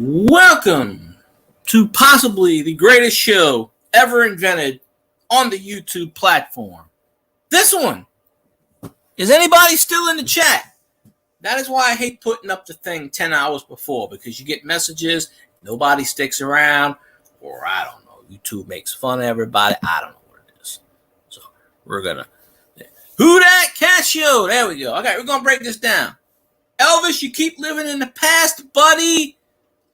Welcome to possibly the greatest show ever invented on the YouTube platform. This one. Is anybody still in the chat? That is why I hate putting up the thing 10 hours before, because you get messages, nobody sticks around, or I don't know, YouTube makes fun of everybody. I don't know what it is. So we're going to... Who that? Casio. There we go. Okay, we're going to break this down. Elvis, you keep living in the past, buddy.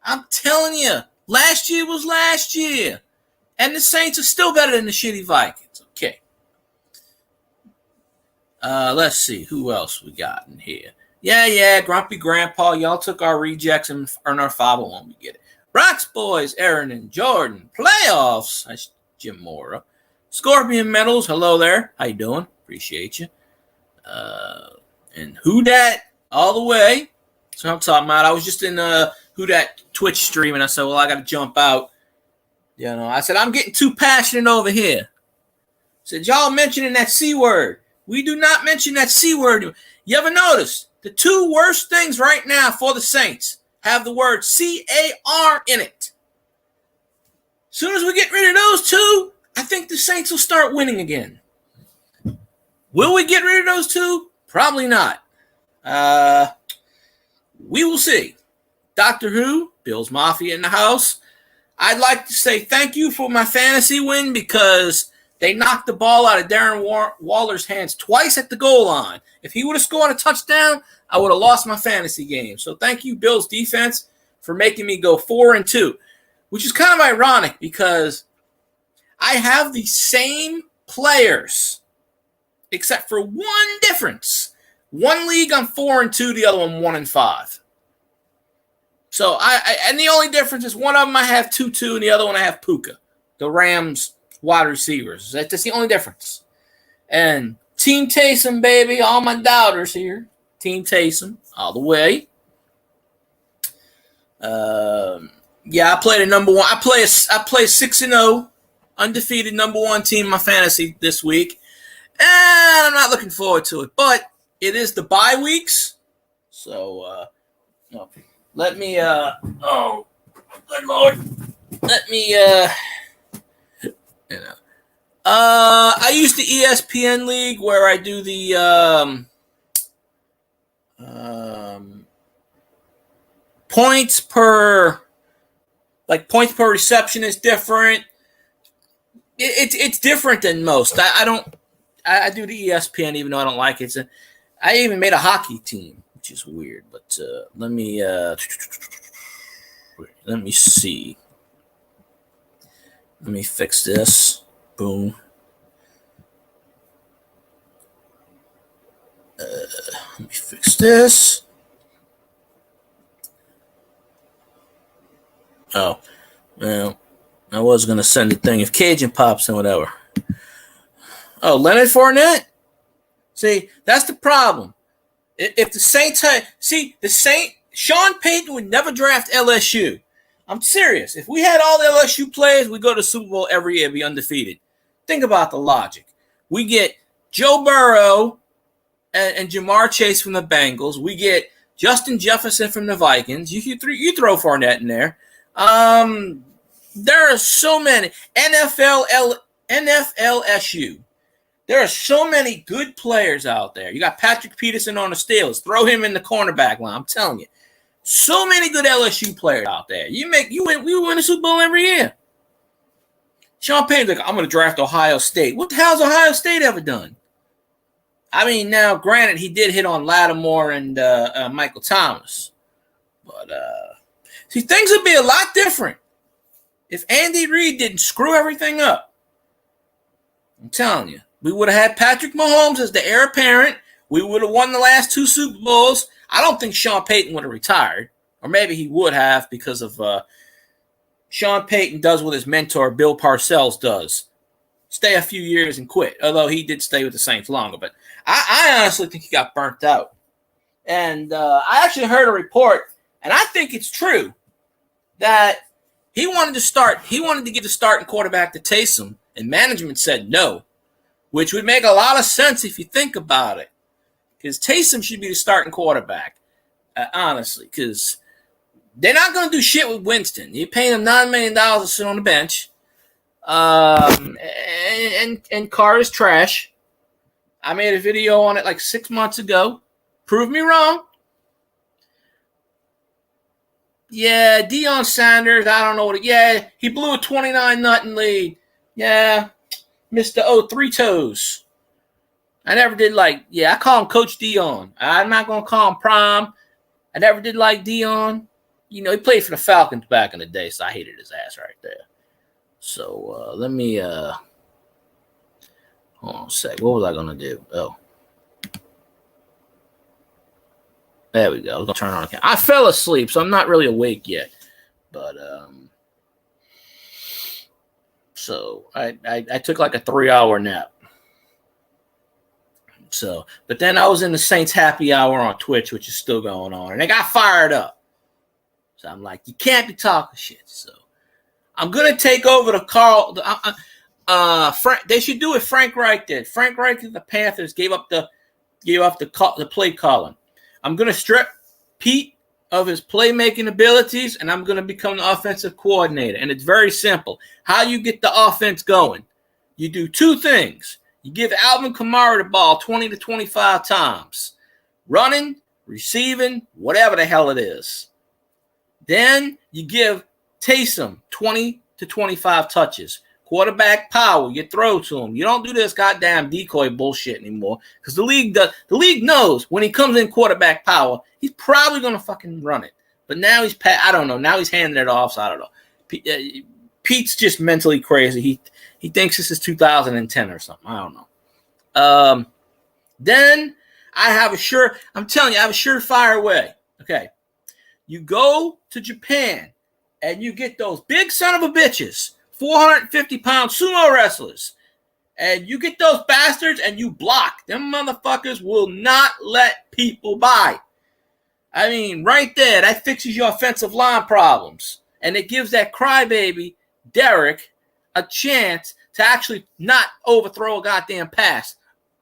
I'm telling you, last year was last year. And the Saints are still better than the shitty Vikings. Okay. Let's see. Who else we got in here? Yeah, Grumpy Grandpa. Y'all took our rejects and earned our 501. We get it. Rocks Boys, Aaron and Jordan. Playoffs. That's Jim Mora. Scorpion Metals. Hello there. How you doing? Appreciate you. And Who Dat all the way. So I'm talking about. I was just in Who Dat Twitch stream, and I said, well, I got to jump out. You know, I said, I'm getting too passionate over here. I said, y'all mentioning that C word. We do not mention that C word. You ever notice the two worst things right now for the Saints have the word C-A-R in it? As soon as we get rid of those two, I think the Saints will start winning again. Will we get rid of those two? Probably not. We will see. Doctor Who, Bill's Mafia in the house. I'd like to say thank you for my fantasy win because they knocked the ball out of Darren Waller's hands twice at the goal line. If he would have scored a touchdown, I would have lost my fantasy game. So thank you, Bill's defense, for making me go 4-2, which is kind of ironic because I have the same players except for one difference. One league I'm 4-2, the other one 1-5. So and the only difference is one of them I have 2-2 and the other one I have Puka, the Rams wide receivers. That's the only difference. And Team Taysom, baby, all my doubters here. Team Taysom, all the way. I played a number one. I play 6-0, undefeated number one team in my fantasy this week, and I'm not looking forward to it. But it is the bye weeks, so let me. Oh, good Lord, let me. I use the ESPN league where I do the points per reception is different. It's different than most. I do the ESPN even though I don't like it. I even made a hockey team, which is weird. But let me see. Let me fix this. Boom. Let me fix this. Oh, well, I was going to send a thing if Cajun pops and whatever. Oh, Leonard Fournette? See, that's the problem. If the Saints had... See, Sean Payton would never draft LSU. I'm serious. If we had all the LSU players, we'd go to the Super Bowl every year, be undefeated. Think about the logic. We get Joe Burrow and Jamar Chase from the Bengals. We get Justin Jefferson from the Vikings. You throw Fournette in there. There are so many. NFLSU. There are so many good players out there. You got Patrick Peterson on the Steelers. Throw him in the cornerback line. I'm telling you. So many good LSU players out there. We win the Super Bowl every year. Sean Payton's like, I'm going to draft Ohio State. What the hell has Ohio State ever done? I mean, now, granted, he did hit on Lattimore and Michael Thomas. But, see, things would be a lot different if Andy Reid didn't screw everything up. I'm telling you. We would have had Patrick Mahomes as the heir apparent. We would have won the last two Super Bowls. I don't think Sean Payton would have retired. Or maybe he would have because of Sean Payton does what his mentor Bill Parcells does. Stay a few years and quit. Although he did stay with the Saints longer. But I honestly think he got burnt out. And I actually heard a report, and I think it's true, that he wanted to give the starting quarterback to Taysom, and management said no, which would make a lot of sense if you think about it. Because Taysom should be the starting quarterback, honestly, because they're not going to do shit with Winston. You're paying him $9 million to sit on the bench. And Carr is trash. I made a video on it like 6 months ago. Prove me wrong. Yeah, Deion Sanders, I don't know what he blew a 29-0 lead. Yeah, Mr. O3 toes. I never did I call him Coach Deion. I'm not going to call him Prime. I never did like Deion. He played for the Falcons back in the day, so I hated his ass right there. So let me hold on a sec. What was I going to do? Oh. There we go. I was going to turn on the camera. I fell asleep, so I'm not really awake yet. But so I took like a 3-hour nap. So, but then I was in the Saints happy hour on Twitch, which is still going on, and they got fired up. So I'm like, you can't be talking shit. So I'm gonna take over the Carl. They should do what Frank Reich did. Frank Reich and the Panthers gave up the play calling. I'm gonna strip Pete of his playmaking abilities, and I'm gonna become the offensive coordinator. And it's very simple. How you get the offense going? You do two things. You give Alvin Kamara the ball 20 to 25 times. Running, receiving, whatever the hell it is. Then you give Taysom 20 to 25 touches. Quarterback power, you throw to him. You don't do this goddamn decoy bullshit anymore because the league knows when he comes in quarterback power, he's probably going to fucking run it. But now I don't know. Now he's handing it off, so I don't know. Pete's just mentally crazy. He thinks this is 2010 or something. I don't know. Then I have a surefire way. Okay. You go to Japan and you get those big son of a bitches, 450-pound sumo wrestlers, and you get those bastards and you block. Them motherfuckers will not let people by. I mean, right there, that fixes your offensive line problems. And it gives that crybaby, Derek, a chance to actually not overthrow a goddamn pass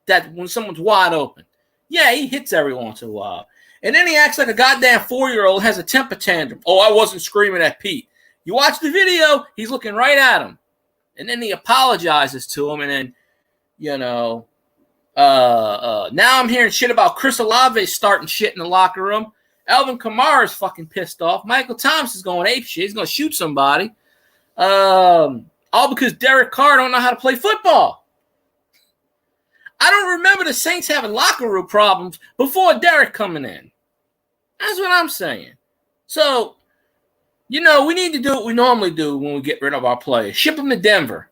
that when someone's wide open. Yeah, he hits every once in a while. And then he acts like a goddamn 4-year-old, has a temper tantrum. Oh, I wasn't screaming at Pete. You watch the video, he's looking right at him. And then he apologizes to him. And then, now I'm hearing shit about Chris Olave starting shit in the locker room. Alvin Kamara is fucking pissed off. Michael Thomas is going ape shit. He's going to shoot somebody. All because Derek Carr don't know how to play football. I don't remember the Saints having locker room problems before Derek coming in. That's what I'm saying. So, we need to do what we normally do when we get rid of our players. Ship them to Denver.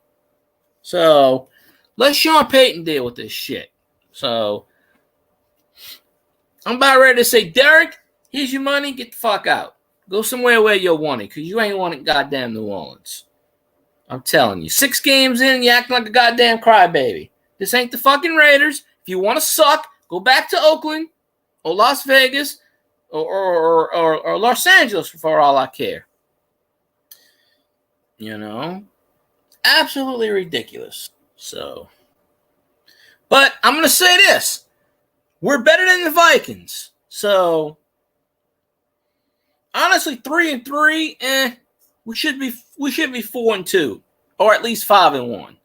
So, let Sean Payton deal with this shit. So, I'm about ready to say, Derek, here's your money. Get the fuck out. Go somewhere where you'll want it because you ain't wanting goddamn New Orleans. I'm telling you. 6 games in, you acting like a goddamn crybaby. This ain't the fucking Raiders. If you want to suck, go back to Oakland or Las Vegas or Los Angeles for all I care. Absolutely ridiculous. So, but I'm going to say this. We're better than the Vikings. So, honestly, 3-3, we should be 4-2 or at least 5-1.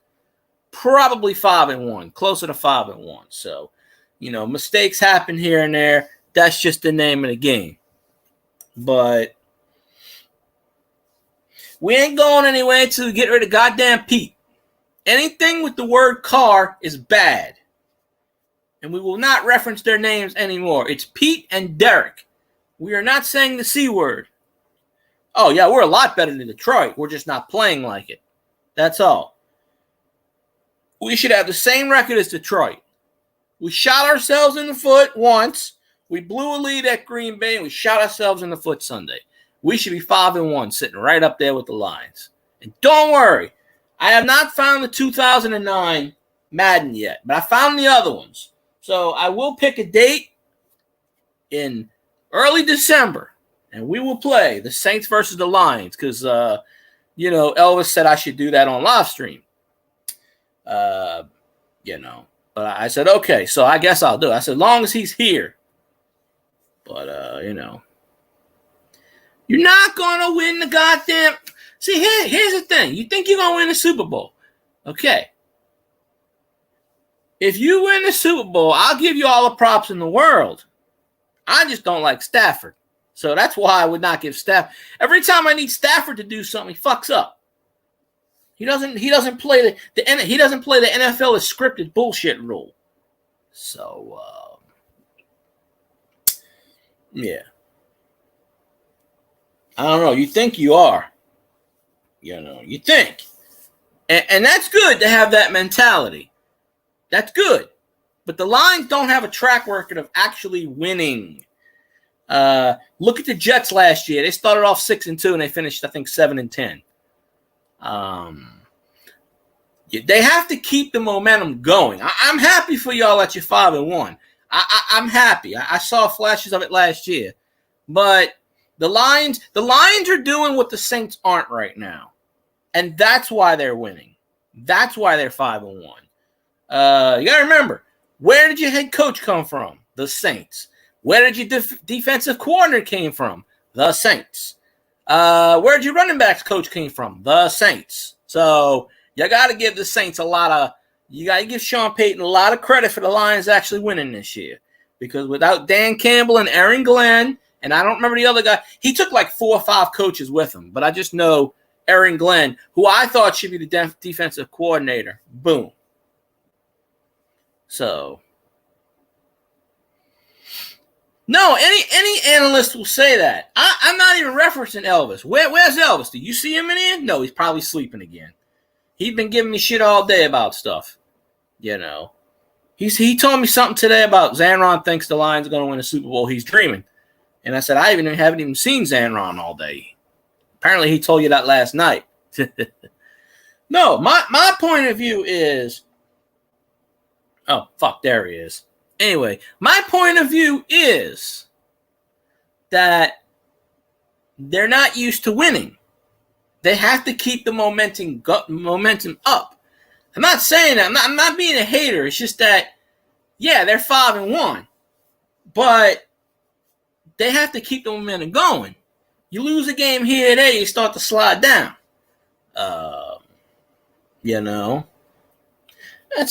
Probably 5-1, closer to 5-1. So, mistakes happen here and there. That's just the name of the game. But we ain't going anywhere until we get rid of goddamn Pete. Anything with the word Carr is bad. And we will not reference their names anymore. It's Pete and Derek. We are not saying the C word. Oh, yeah, we're a lot better than Detroit. We're just not playing like it. That's all. We should have the same record as Detroit. We shot ourselves in the foot once. We blew a lead at Green Bay, and we shot ourselves in the foot Sunday. We should be 5-1, sitting right up there with the Lions. And don't worry, I have not found the 2009 Madden yet, but I found the other ones. So I will pick a date in early December, and we will play the Saints versus the Lions because, Elvis said I should do that on live stream. But I said, okay, so I guess I'll do it. I said, as long as he's here. But, You're not going to win the goddamn. See, here's the thing. You think you're going to win the Super Bowl. Okay. If you win the Super Bowl, I'll give you all the props in the world. I just don't like Stafford. So that's why I would not give Stafford. Every time I need Stafford to do something, he fucks up. He doesn't play the NFL as scripted bullshit rule. So yeah. I don't know. You think you are. You think. And that's good to have that mentality. That's good. But the Lions don't have a track record of actually winning. Look at the Jets last year. They started off 6-2 and they finished, I think, 7-10. They have to keep the momentum going. I'm happy for y'all that you're 5-1. I'm happy. I saw flashes of it last year. But the Lions are doing what the Saints aren't right now. And that's why they're winning. That's why they're 5-1. You got to remember, where did your head coach come from? The Saints. Where did your defensive coordinator came from? The Saints. Where did your running backs coach came from? The Saints. So you got to give the Saints you got to give Sean Payton a lot of credit for the Lions actually winning this year. Because without Dan Campbell and Aaron Glenn, and I don't remember the other guy, he took like 4 or 5 coaches with him. But I just know Aaron Glenn, who I thought should be the defensive coordinator. Boom. So, no, any analyst will say that. I'm not even referencing Elvis. Where's Elvis? Do you see him in here? No, he's probably sleeping again. He's been giving me shit all day about stuff. He told me something today about Zanron thinks the Lions are going to win the Super Bowl. He's dreaming. And I said, I haven't even seen Zanron all day. Apparently he told you that last night. No, my point of view is, oh, fuck, there he is. Anyway, my point of view is that they're not used to winning. They have to keep the momentum up. I'm not saying that. I'm not being a hater. It's just that, yeah, they're 5-1. But they have to keep the momentum going. You lose a game here and there, you start to slide down. That's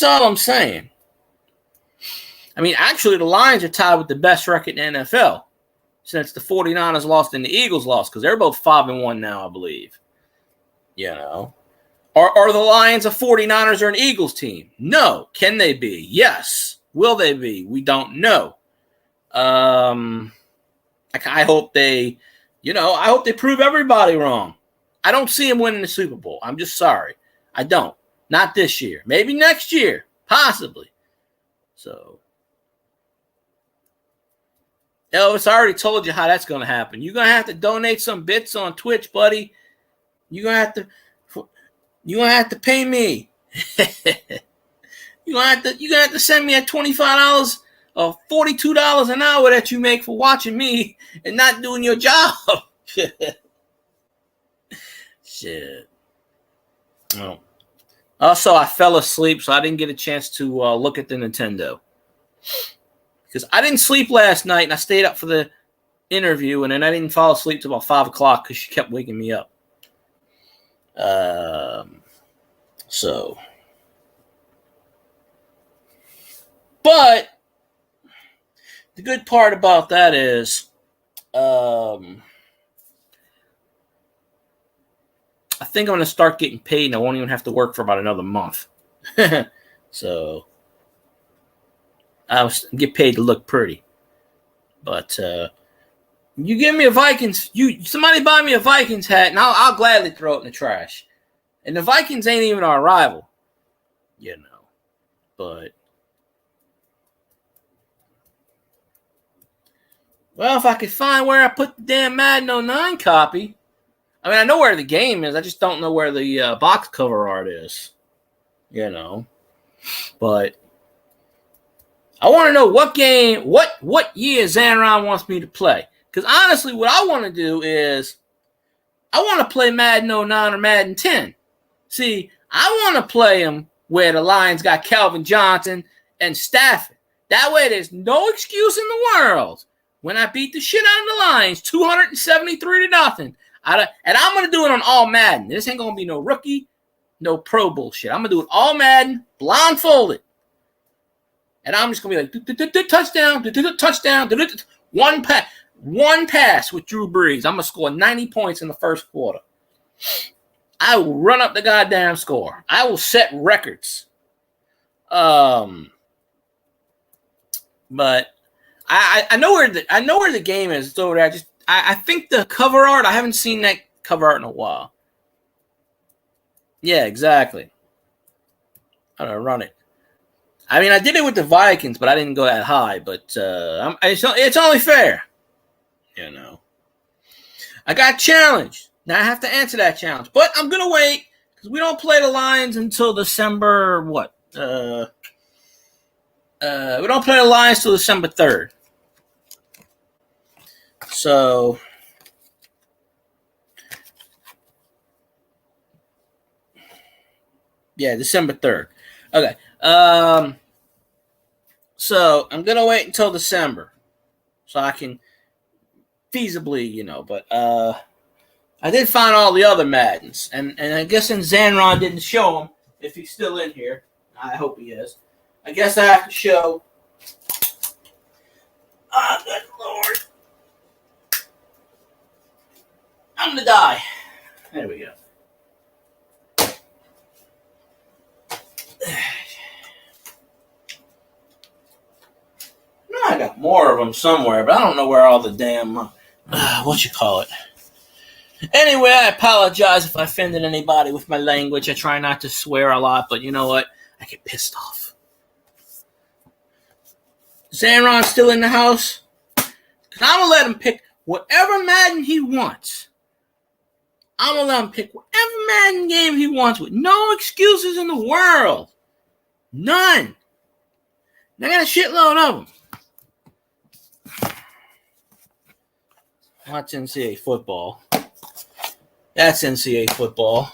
all I'm saying. I mean, actually, the Lions are tied with the best record in the NFL since the 49ers lost and the Eagles lost, because they're both 5-1 now, I believe. Are the Lions a 49ers or an Eagles team? No. Can they be? Yes. Will they be? We don't know. I hope they, I hope they prove everybody wrong. I don't see them winning the Super Bowl. I'm just sorry. I don't. Not this year. Maybe next year. Possibly. So, Elvis, I already told you how that's going to happen. You're going to have to donate some bits on Twitch, buddy. You're going to have to pay me. You're going to have to send me at $25 or $42 an hour that you make for watching me and not doing your job. Shit. Oh. Also, I fell asleep, so I didn't get a chance to look at the Nintendo. Because I didn't sleep last night, and I stayed up for the interview, and then I didn't fall asleep till about 5 o'clock because she kept waking me up. But the good part about that is, I think I'm going to start getting paid, and I won't even have to work for about another month. So I'll get paid to look pretty. But you give me a Vikings, somebody buy me a Vikings hat, and I'll gladly throw it in the trash. And the Vikings ain't even our rival, But well, if I could find where I put the damn Madden 09 copy. I mean, I know where the game is. I just don't know where the box cover art is. But I want to know what year Zanron wants me to play. Because honestly, what I want to do is I want to play Madden 09 or Madden 10. See, I want to play them where the Lions got Calvin Johnson and Stafford. That way there's no excuse in the world when I beat the shit out of the Lions, 273-0. And I'm going to do it on all Madden. This ain't going to be no rookie, no pro bullshit. I'm going to do it all Madden, blindfolded. And I'm just going to be like, touchdown, touchdown, one pass with Drew Brees. I'm going to score 90 points in the first quarter. I will run up the goddamn score. I will set records. But I know where the game is. It's over there. I think the cover art. I haven't seen that cover art in a while. Yeah, exactly. I'm gonna run it. I mean, I did it with the Vikings, but I didn't go that high. But it's only fair, you know. I got challenged. Now I have to answer that challenge, but I'm gonna wait because we don't play the Lions until December. What? We don't play the Lions till December 3rd. So yeah, December 3rd. Okay. So I'm gonna wait until December so I can feasibly, you know, but I did find all the other Maddens, and I guess since Zanron didn't show him, if he's still in here, I hope he is. I guess I have to show. Oh, good Lord. I'm going to die. There we go. I got more of them somewhere, but I don't know where all the damn, Anyway, I apologize if I offended anybody with my language. I try not to swear a lot, but you know what? I get pissed off. Zanron's still in the house? Because I'm going to let him pick whatever Madden he wants. I'm going to let him pick whatever Madden game he wants with no excuses in the world. None. I got a shitload of them. Watch NCAA football. That's NCAA football.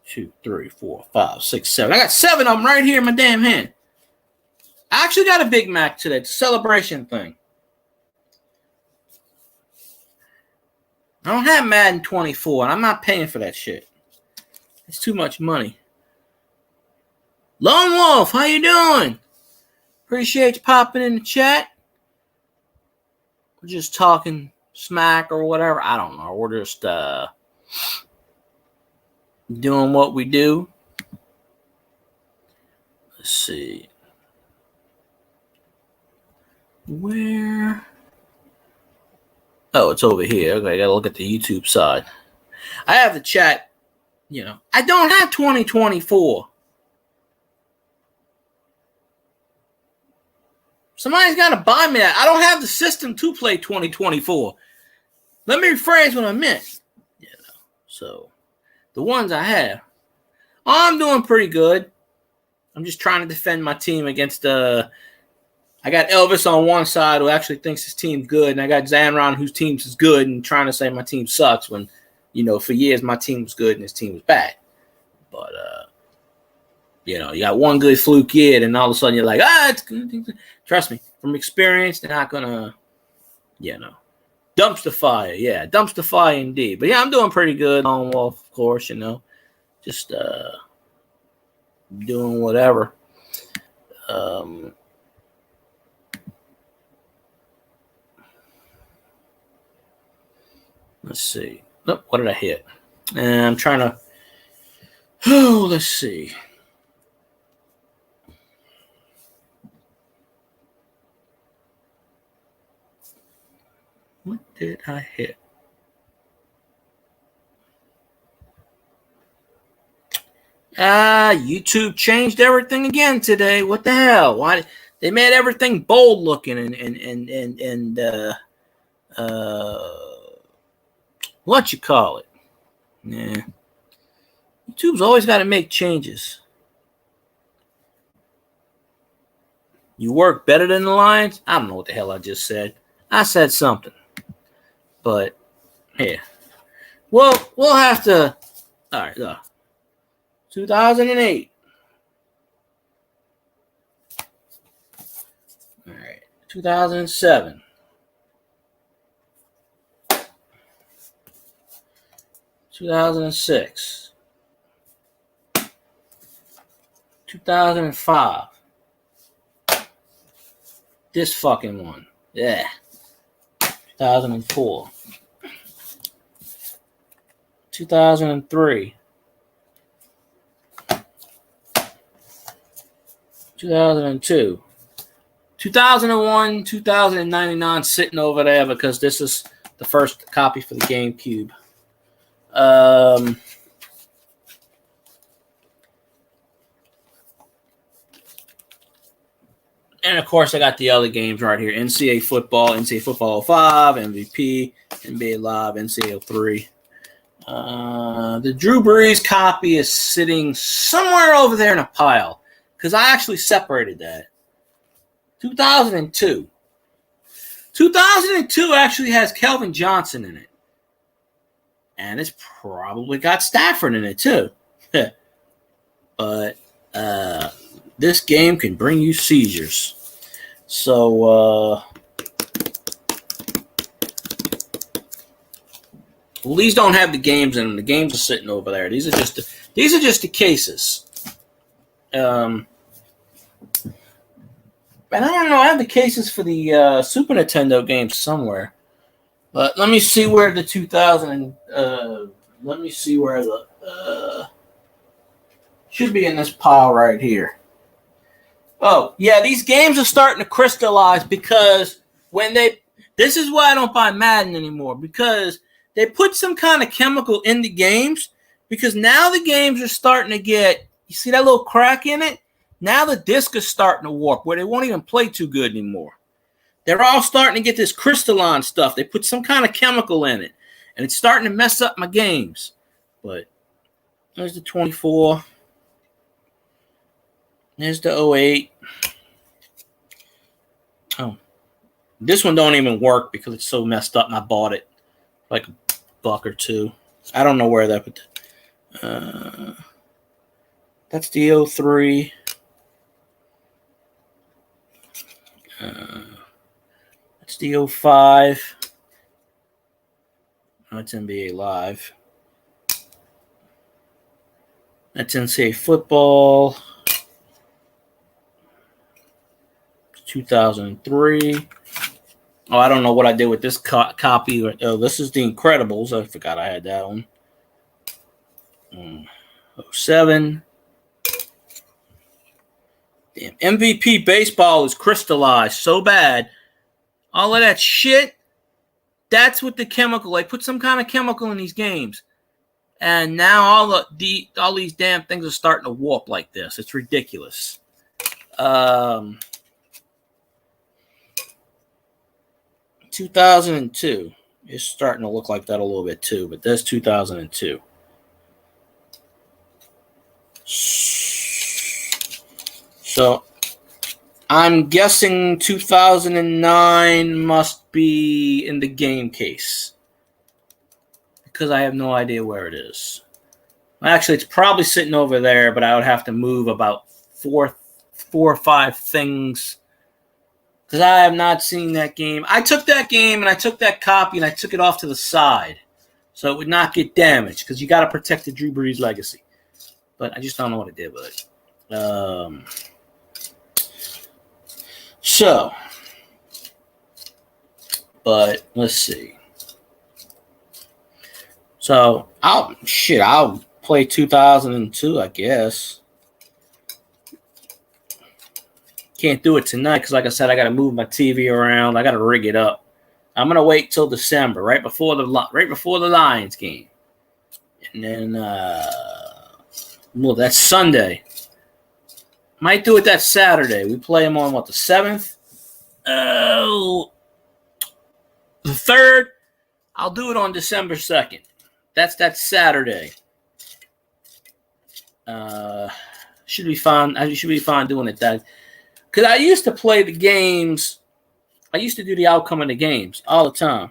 2, 3, 4, 5, 6, 7. I got 7 of them right here in my damn hand. I actually got a Big Mac today. It's a celebration thing. I don't have Madden 24, and I'm not paying for that shit. It's too much money. Lone Wolf, how you doing? Appreciate you popping in the chat. We're just talking smack or whatever. I don't know. We're just doing what we do. Let's see. Where? Oh, it's over here. Okay, I gotta look at the YouTube side. I have the chat. You know, I don't have 2024. Somebody's got to buy me that. I don't have the system to play 2024. Let me rephrase what I meant. You know, so the ones I have, I'm doing pretty good. I'm just trying to defend my team against I got Elvis on one side who actually thinks his team's good, and I got Zanron whose team is good and trying to say my team sucks when, you know, for years my team was good and his team was bad. But you know, you got one good fluke kid, and all of a sudden you're like, it's good. Trust me, from experience, they're not gonna, you know, dumpster fire. Yeah, dumpster fire indeed. But yeah, I'm doing pretty good. Lone Wolf, of course, you know, just doing whatever. Let's see. Oh, what did I hit? And I'm trying to. Oh, let's see. What did I hit? YouTube changed everything again today. What the hell? Why they made everything bold looking and what you call it? Yeah. YouTube's always got to make changes. You work better than the Lions? I don't know what the hell I just said. I said something. But, yeah. Well, we'll have to. All right, 2008. All right, 2007. 2006, 2005. This fucking one. Yeah. 2004. 2003. 2002. 2001, 2099 sitting over there because this is the first copy for the GameCube. And of course, I got the other games right here: NCAA Football 05, MVP, NBA Live, NCAA 03. The Drew Brees copy is sitting somewhere over there in a pile because I actually separated that. 2002. 2002 actually has Kelvin Johnson in it. And it's probably got Stafford in it too. But this game can bring you seizures. So well, these don't have the games in them. The games are sitting over there. These are just the cases. And I don't know. I have the cases for the Super Nintendo games somewhere. But let me see where the 2000. Let me see where the should be in this pile right here. Oh yeah, these games are starting to crystallize because when this is why I don't buy Madden anymore, because they put some kind of chemical in the games, because now the games are starting to get, you see that little crack in it? Now the disc is starting to warp where they won't even play too good anymore. They're all starting to get this crystalline stuff. They put some kind of chemical in it, and it's starting to mess up my games. But there's the 24. There's the 08. Oh, this one don't even work because it's so messed up, and I bought it like $1 or $2. I don't know where that put. That's the 03. That's the 05. That's NBA Live. That's NCAA Football. 2003. Oh, I don't know what I did with this copy. Oh, this is The Incredibles. I forgot I had that one. 07. Damn, MVP baseball is crystallized so bad. All of that shit, that's what the chemical, they put some kind of chemical in these games. And now all these damn things are starting to warp like this. It's ridiculous. 2002. It's starting to look like that a little bit too, but that's 2002. So I'm guessing 2009 must be in the game case because I have no idea where it is. Actually, it's probably sitting over there, but I would have to move about four or five things because I have not seen that game. I took that game and I took that copy and I took it off to the side so it would not get damaged because you got to protect the Drew Brees legacy. But I just don't know what I did with it. But let's see. So I'll play 2002, I guess. Can't do it tonight because, like I said, I got to move my TV around. I got to rig it up. I'm gonna wait till December, right before the Lions game, and then well, that's Sunday. Might do it that Saturday. We play them on the 7th. Oh, the 3rd. I'll do it on December 2nd. That's that Saturday. Should be fun. I should be fine doing it that. Because I used to play the games. I used to do the outcome of the games all the time.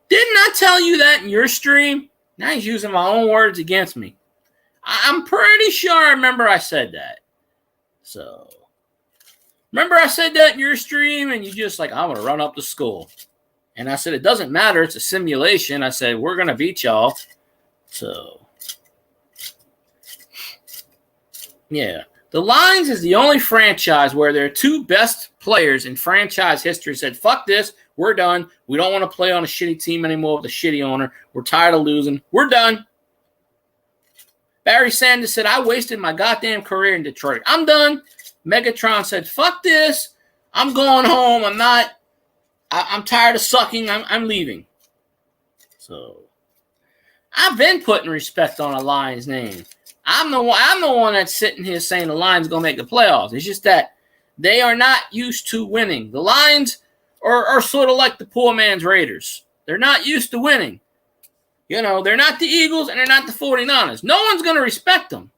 Didn't I tell you that in your stream? Now he's using my own words against me. I'm pretty sure I remember I said that. So, remember I said that in your stream and you just like, I'm going to run up to school. And I said, it doesn't matter. It's a simulation. I said, we're going to beat y'all. So, yeah. The Lions is the only franchise where their two best players in franchise history said, fuck this. We're done. We don't want to play on a shitty team anymore with a shitty owner. We're tired of losing. We're done. Barry Sanders said, I wasted my goddamn career in Detroit. I'm done. Megatron said, fuck this. I'm going home. I'm tired of sucking. I'm leaving. So I've been putting respect on a Lions name. I'm the one that's sitting here saying the Lions going to make the playoffs. It's just that they are not used to winning. The Lions are sort of like the poor man's Raiders. They're not used to winning. You know, they're not the Eagles and they're not the 49ers. No one's going to respect them.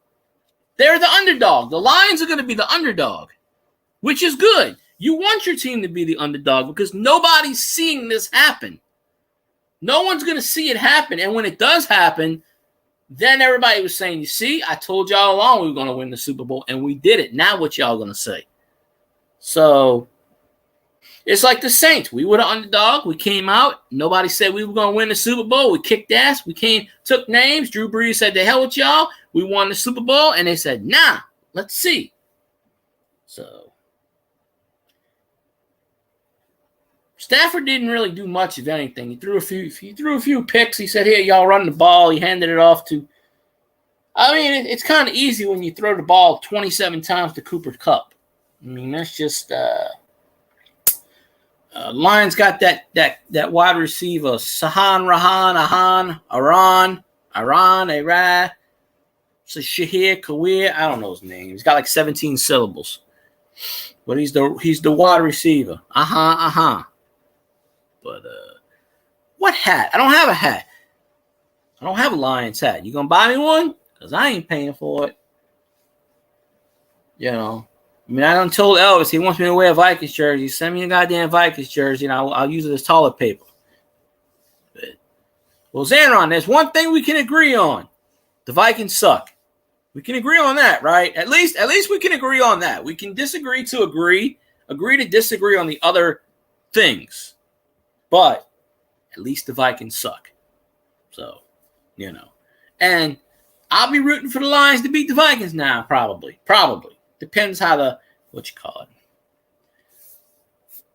They're the underdog. The Lions are going to be the underdog, which is good. You want your team to be the underdog because nobody's seeing this happen. No one's going to see it happen. And when it does happen, then everybody was saying, you see, I told y'all along we were going to win the Super Bowl, and we did it. Now what y'all going to say? So it's like the Saints. We were the underdog. We came out. Nobody said we were going to win the Super Bowl. We kicked ass. We took names. Drew Brees said, the hell with y'all. We won the Super Bowl. And they said, nah, let's see. So Stafford didn't really do much of anything. He threw a few picks. He said, here, y'all run the ball. He handed it off to – I mean, it's kind of easy when you throw the ball 27 times to Cooper Kupp. I mean, that's just Lions got that wide receiver, Aran, Shahir Kawir. I don't know his name. He's got like 17 syllables. But he's the wide receiver. But what hat? I don't have a hat. I don't have a Lions hat. You gonna buy me one? Because I ain't paying for it. You know. I mean, I done told Elvis he wants me to wear a Vikings jersey. Send me a goddamn Vikings jersey, and I'll use it as toilet paper. But, well, Xandron, there's one thing we can agree on. The Vikings suck. We can agree on that, right? At least we can agree on that. We can disagree to agree to disagree on the other things. But at least the Vikings suck. So, you know. And I'll be rooting for the Lions to beat the Vikings now, probably. Depends how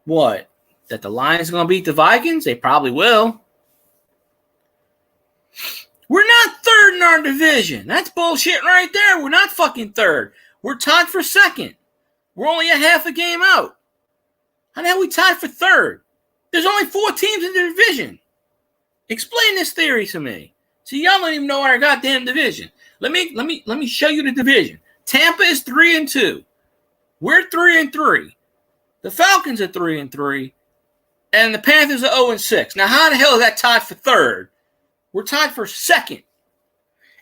What? That the Lions are going to beat the Vikings? They probably will. We're not third in our division. That's bullshit right there. We're not fucking third. We're tied for second. We're only a half a game out. How the hell we tied for third? There's only 4 teams in the division. Explain this theory to me. See, y'all don't even know our goddamn division. Let me show you the division. Tampa is 3-2. We're 3-3. The Falcons are 3-3. And the Panthers are 0-6. Now, how the hell is that tied for third? We're tied for second.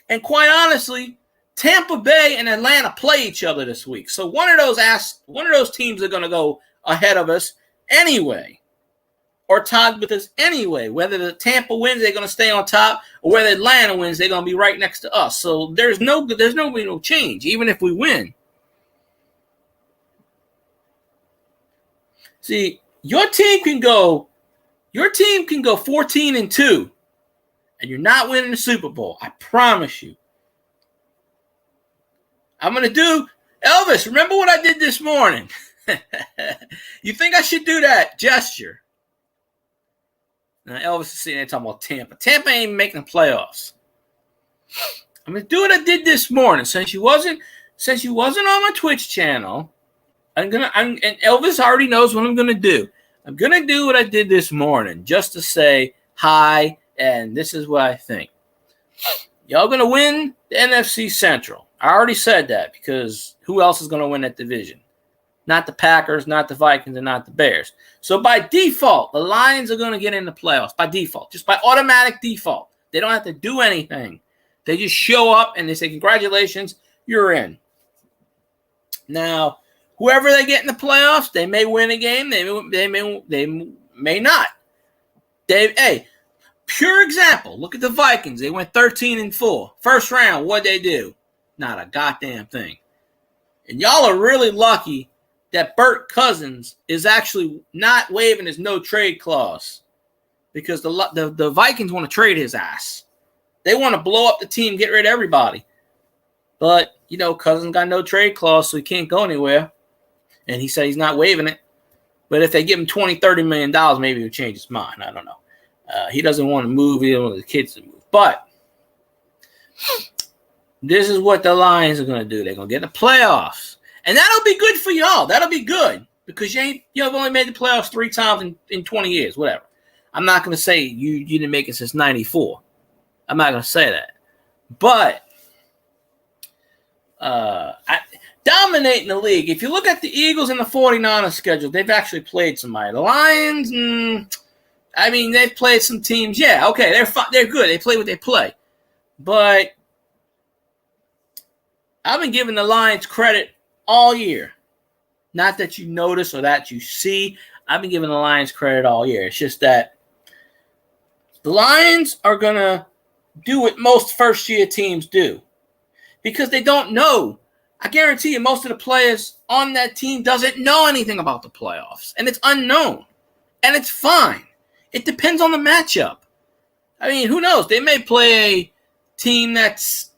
And quite honestly, Tampa Bay and Atlanta play each other this week. So one of those teams are going to go ahead of us anyway. Or tied with us anyway. Whether the Tampa wins, they're going to stay on top, or whether Atlanta wins, they're going to be right next to us. So there's no change, even if we win. See, your team can go 14-2, and you're not winning the Super Bowl. I promise you. I'm going to do Elvis. Remember what I did this morning? You think I should do that gesture? Now, Elvis is sitting there talking about Tampa. Tampa ain't making the playoffs. I'm going to do what I did this morning. Since you wasn't on my Twitch channel, and Elvis already knows what I'm going to do. I'm going to do what I did this morning just to say hi, and this is what I think. Y'all going to win the NFC Central. I already said that because who else is going to win that division? Not the Packers, not the Vikings, and not the Bears. So by default, the Lions are going to get in the playoffs. By default. Just by automatic default. They don't have to do anything. They just show up and they say, congratulations, you're in. Now, whoever they get in the playoffs, they may win a game. They may not. Pure example. Look at the Vikings. They went 13-4. First round, what'd they do? Not a goddamn thing. And y'all are really lucky that Burt Cousins is actually not waiving his no-trade clause. because the Vikings want to trade his ass. They want to blow up the team, get rid of everybody. But, Cousins got no trade clause, so he can't go anywhere. And he said he's not waiving it. But if they give him $20, $30 million, maybe he'll change his mind. I don't know. He doesn't want to move. He doesn't want the kids to move. But this is what the Lions are going to do. They're going to get the playoffs. And that'll be good for y'all. That'll be good. Because you've only made the playoffs 3 times in 20 years, whatever. I'm not going to say you didn't make it since 94. I'm not going to say that. But dominating the league. If you look at the Eagles and the 49ers schedule, they've actually played somebody. The Lions, they've played some teams. Yeah, okay, they're good. They play what they play. But I've been giving the Lions credit all year. Not that you notice or that you see. I've been giving the Lions credit all year. It's just that the Lions are going to do what most first-year teams do because they don't know. I guarantee you most of the players on that team doesn't know anything about the playoffs, and it's unknown, and it's fine. It depends on the matchup. Who knows? They may play a team that's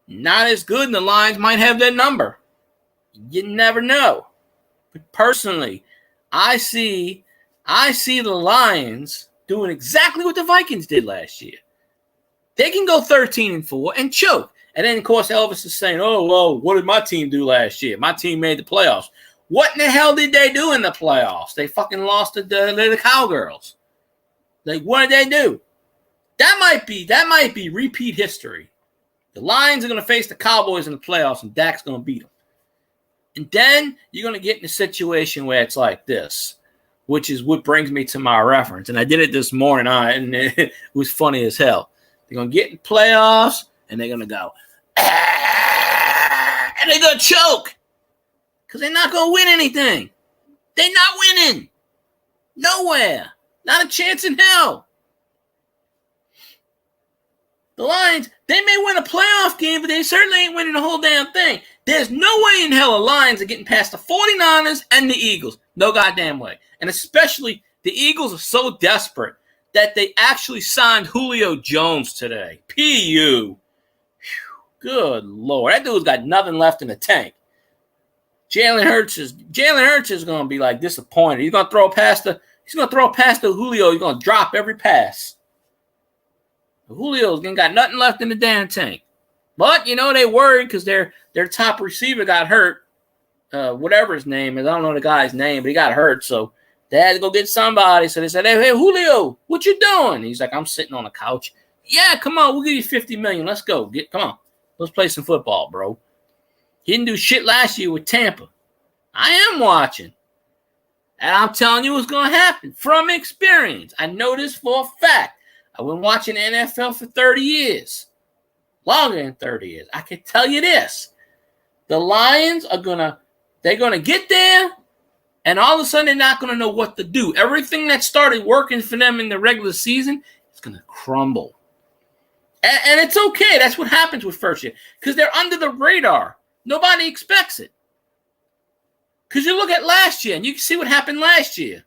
not as good, and the Lions might have their number. You never know. But personally, I see the Lions doing exactly what the Vikings did last year. They can go 13-4 and choke. And then, of course, Elvis is saying, oh, well, what did my team do last year? My team made the playoffs. What in the hell did they do in the playoffs? They fucking lost to the Cowgirls. Like, what did they do? That might be repeat history. The Lions are going to face the Cowboys in the playoffs, and Dak's going to beat them. And then you're going to get in a situation where it's like this, which is what brings me to my reference. And I did it this morning, and it was funny as hell. They're going to get in playoffs, and they're going to go, and they're going to choke because they're not going to win anything. They're not winning. Nowhere. Not a chance in hell. The Lions, they may win a playoff game, but they certainly ain't winning the whole damn thing. There's no way in hell the Lions are getting past the 49ers and the Eagles. No goddamn way. And especially the Eagles are so desperate that they actually signed Julio Jones today. P.U. Good Lord. That dude's got nothing left in the tank. Jalen Hurts is going to be like disappointed. He's going to throw past the Julio. He's going to drop every pass. Julio's got nothing left in the damn tank. But, they worried because their top receiver got hurt. Whatever his name is. I don't know the guy's name, but he got hurt. So they had to go get somebody. So they said, hey, Julio, what you doing? He's like, I'm sitting on the couch. Yeah, come on. We'll give you $50 million. Let's go. Come on. Let's play some football, bro. He didn't do shit last year with Tampa. I am watching. And I'm telling you what's going to happen from experience. I know this for a fact. I've been watching the NFL for 30 years. Longer than 30 years. I can tell you this. The Lions are going to get there, and all of a sudden they're not going to know what to do. Everything that started working for them in the regular season is going to crumble. And it's okay. That's what happens with first year. Because they're under the radar. Nobody expects it. Because you look at last year, and you can see what happened last year.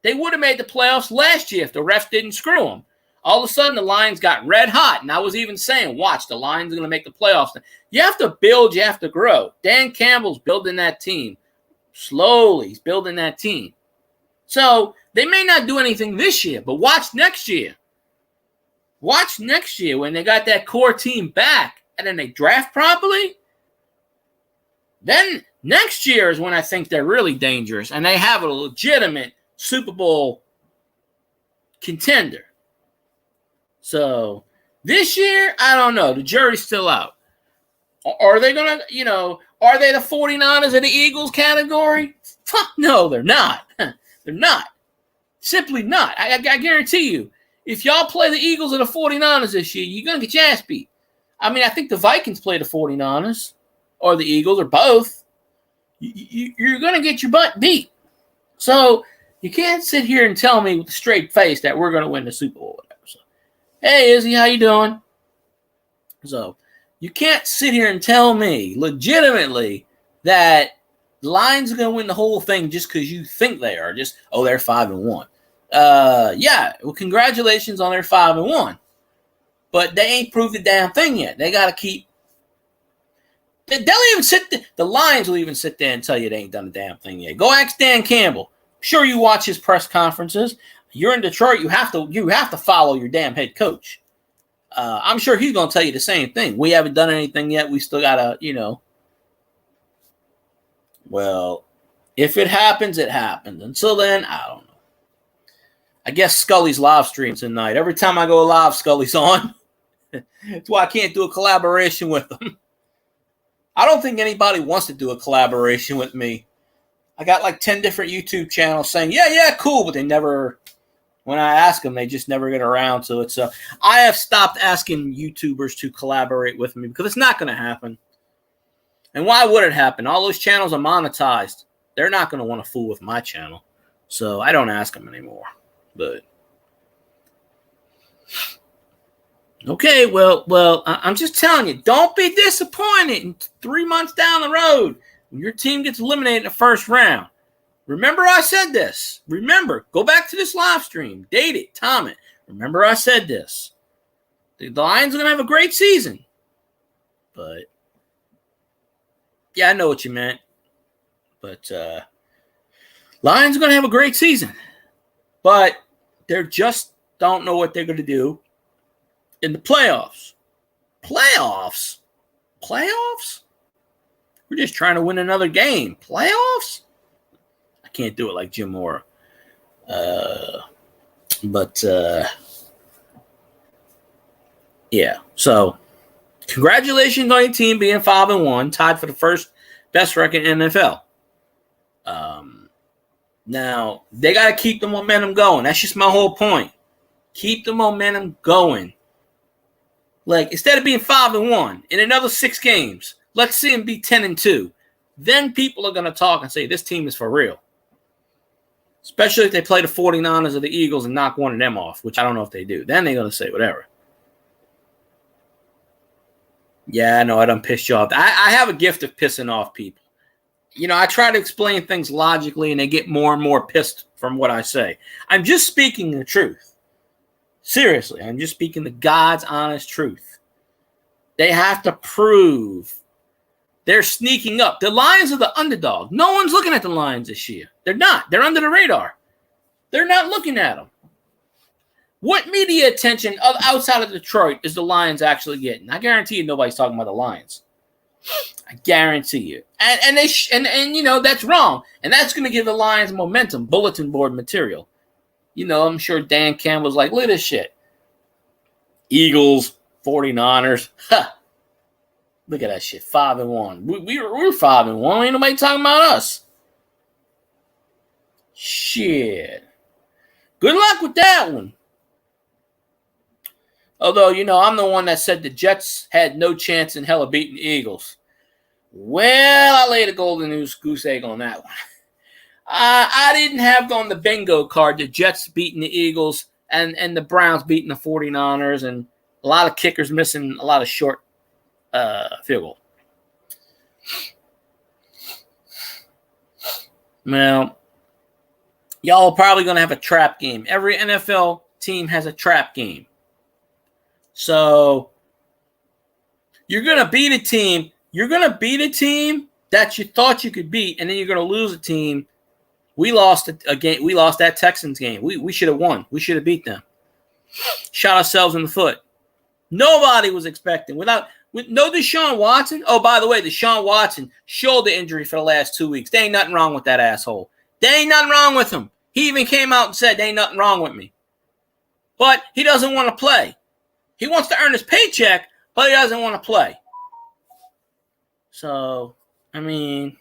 They would have made the playoffs last year if the refs didn't screw them. All of a sudden, the Lions got red hot. And I was even saying, watch, the Lions are going to make the playoffs. You have to build. You have to grow. Dan Campbell's building that team. Slowly, he's building that team. So they may not do anything this year, but watch next year. Watch next year when they got that core team back and then they draft properly. Then next year is when I think they're really dangerous and they have a legitimate Super Bowl contender. So this year, I don't know. The jury's still out. Are they going to, are they the 49ers or the Eagles category? Fuck no, they're not. They're not. Simply not. I guarantee you. If y'all play the Eagles or the 49ers this year, you're going to get your ass beat. I think the Vikings play the 49ers or the Eagles or both. You're going to get your butt beat. So you can't sit here and tell me with a straight face that we're going to win the Super Bowl. So, hey, Izzy, how you doing? So you can't sit here and tell me legitimately that the Lions are going to win the whole thing just because you think they are. They're 5-1. Yeah, well, congratulations on their 5-1. But they ain't proved a damn thing yet. They got to keep. They'll even the Lions will even sit there and tell you they ain't done a damn thing yet. Go ask Dan Campbell. I'm sure you watch his press conferences. You're in Detroit. You have to follow your damn head coach. I'm sure he's gonna tell you the same thing. We haven't done anything yet. We still gotta, Well, if it happens, it happens. Until then, I don't know. I guess Scully's live stream tonight. Every time I go live, Scully's on. That's why I can't do a collaboration with them. I don't think anybody wants to do a collaboration with me. I got like 10 different YouTube channels saying, yeah, cool, but they never, when I ask them, they just never get around to it. So I have stopped asking YouTubers to collaborate with me because it's not going to happen. And why would it happen? All those channels are monetized. They're not going to want to fool with my channel. So I don't ask them anymore. But okay, well, I'm just telling you, don't be disappointed in 3 months down the road when your team gets eliminated in the first round. Remember I said this. Remember, go back to this live stream. Date it, time it. Remember I said this. The Lions are going to have a great season. But, yeah, I know what you meant. But Lions are going to have a great season. But they just don't know what they're going to do in the playoffs. Playoffs? We're just trying to win another game. Playoffs? I can't do it like Jim Mora. Yeah. So, congratulations on your team being 5-1, tied for the first best record in NFL. Now, they got to keep the momentum going. That's just my whole point. Keep the momentum going. Like, instead of being 5-1 in another 6 games, let's see them be 10-2. Then people are going to talk and say, this team is for real. Especially if they play the 49ers or the Eagles and knock one of them off, which I don't know if they do. Then they're going to say whatever. Yeah, I know, I done pissed you off. I have a gift of pissing off people. I try to explain things logically, and they get more and more pissed from what I say. I'm just speaking the truth. Seriously, I'm just speaking the God's honest truth. They have to prove they're sneaking up. The Lions are the underdog. No one's looking at the Lions this year. They're not. They're under the radar. They're not looking at them. What media attention outside of Detroit is the Lions actually getting? I guarantee you nobody's talking about the Lions. I guarantee you. And that's wrong. And that's going to give the Lions momentum, bulletin board material. I'm sure Dan Campbell's like, look at this shit. Eagles, 49ers. Huh. Look at that shit. 5-1. We're 5-1. Ain't nobody talking about us. Shit. Good luck with that one. Although, I'm the one that said the Jets had no chance in hell of beating the Eagles. Well, I laid a golden goose egg on that one. I didn't have on the bingo card the Jets beating the Eagles and the Browns beating the 49ers and a lot of kickers missing a lot of short field goal. Well, y'all are probably going to have a trap game. Every NFL team has a trap game. So you're going to beat a team. You're going to beat a team that you thought you could beat, and then you're going to lose a team. We lost a game. We lost that Texans game. We should have won. We should have beat them. Shot ourselves in the foot. Nobody was expecting. With no Deshaun Watson. Oh, by the way, Deshaun Watson shoulder injury for the last 2 weeks. There ain't nothing wrong with that asshole. There ain't nothing wrong with him. He even came out and said there ain't nothing wrong with me. But he doesn't want to play. He wants to earn his paycheck, but he doesn't want to play. So, I mean,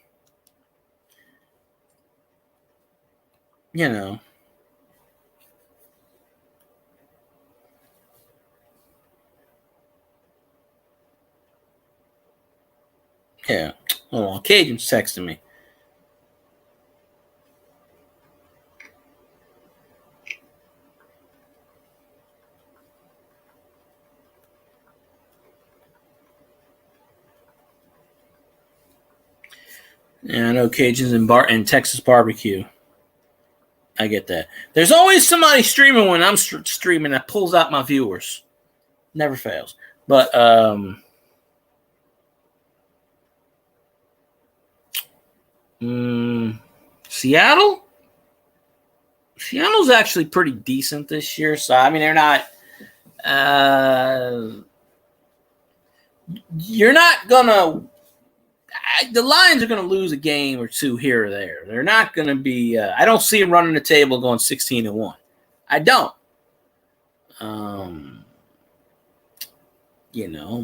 Yeah. Hold on. Cajun's texting me. Yeah, I know Cajun's in Texas barbecue. I get that. There's always somebody streaming when I'm streaming that pulls out my viewers. Never fails. But Seattle? Seattle's actually pretty decent this year. So, I mean, they're not you're not going to – the Lions are going to lose a game or two here or there. They're not going to be I don't see them running the table going 16-1. I don't.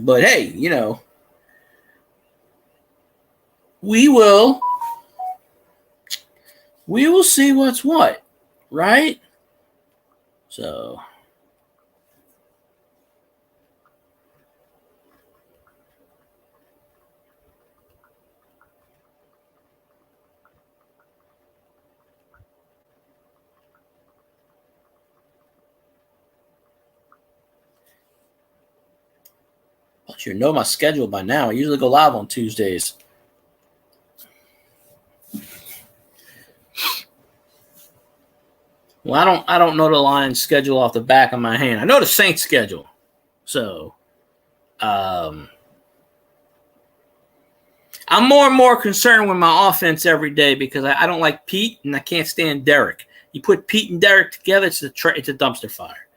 But hey, we will see what's what, right? So you should know my schedule by now. I usually go live on Tuesdays. Well, I don't know the Lions schedule off the back of my hand. I know the Saints schedule. So I'm more and more concerned with my offense every day because I don't like Pete and I can't stand Derek. You put Pete and Derek together, it's a dumpster fire.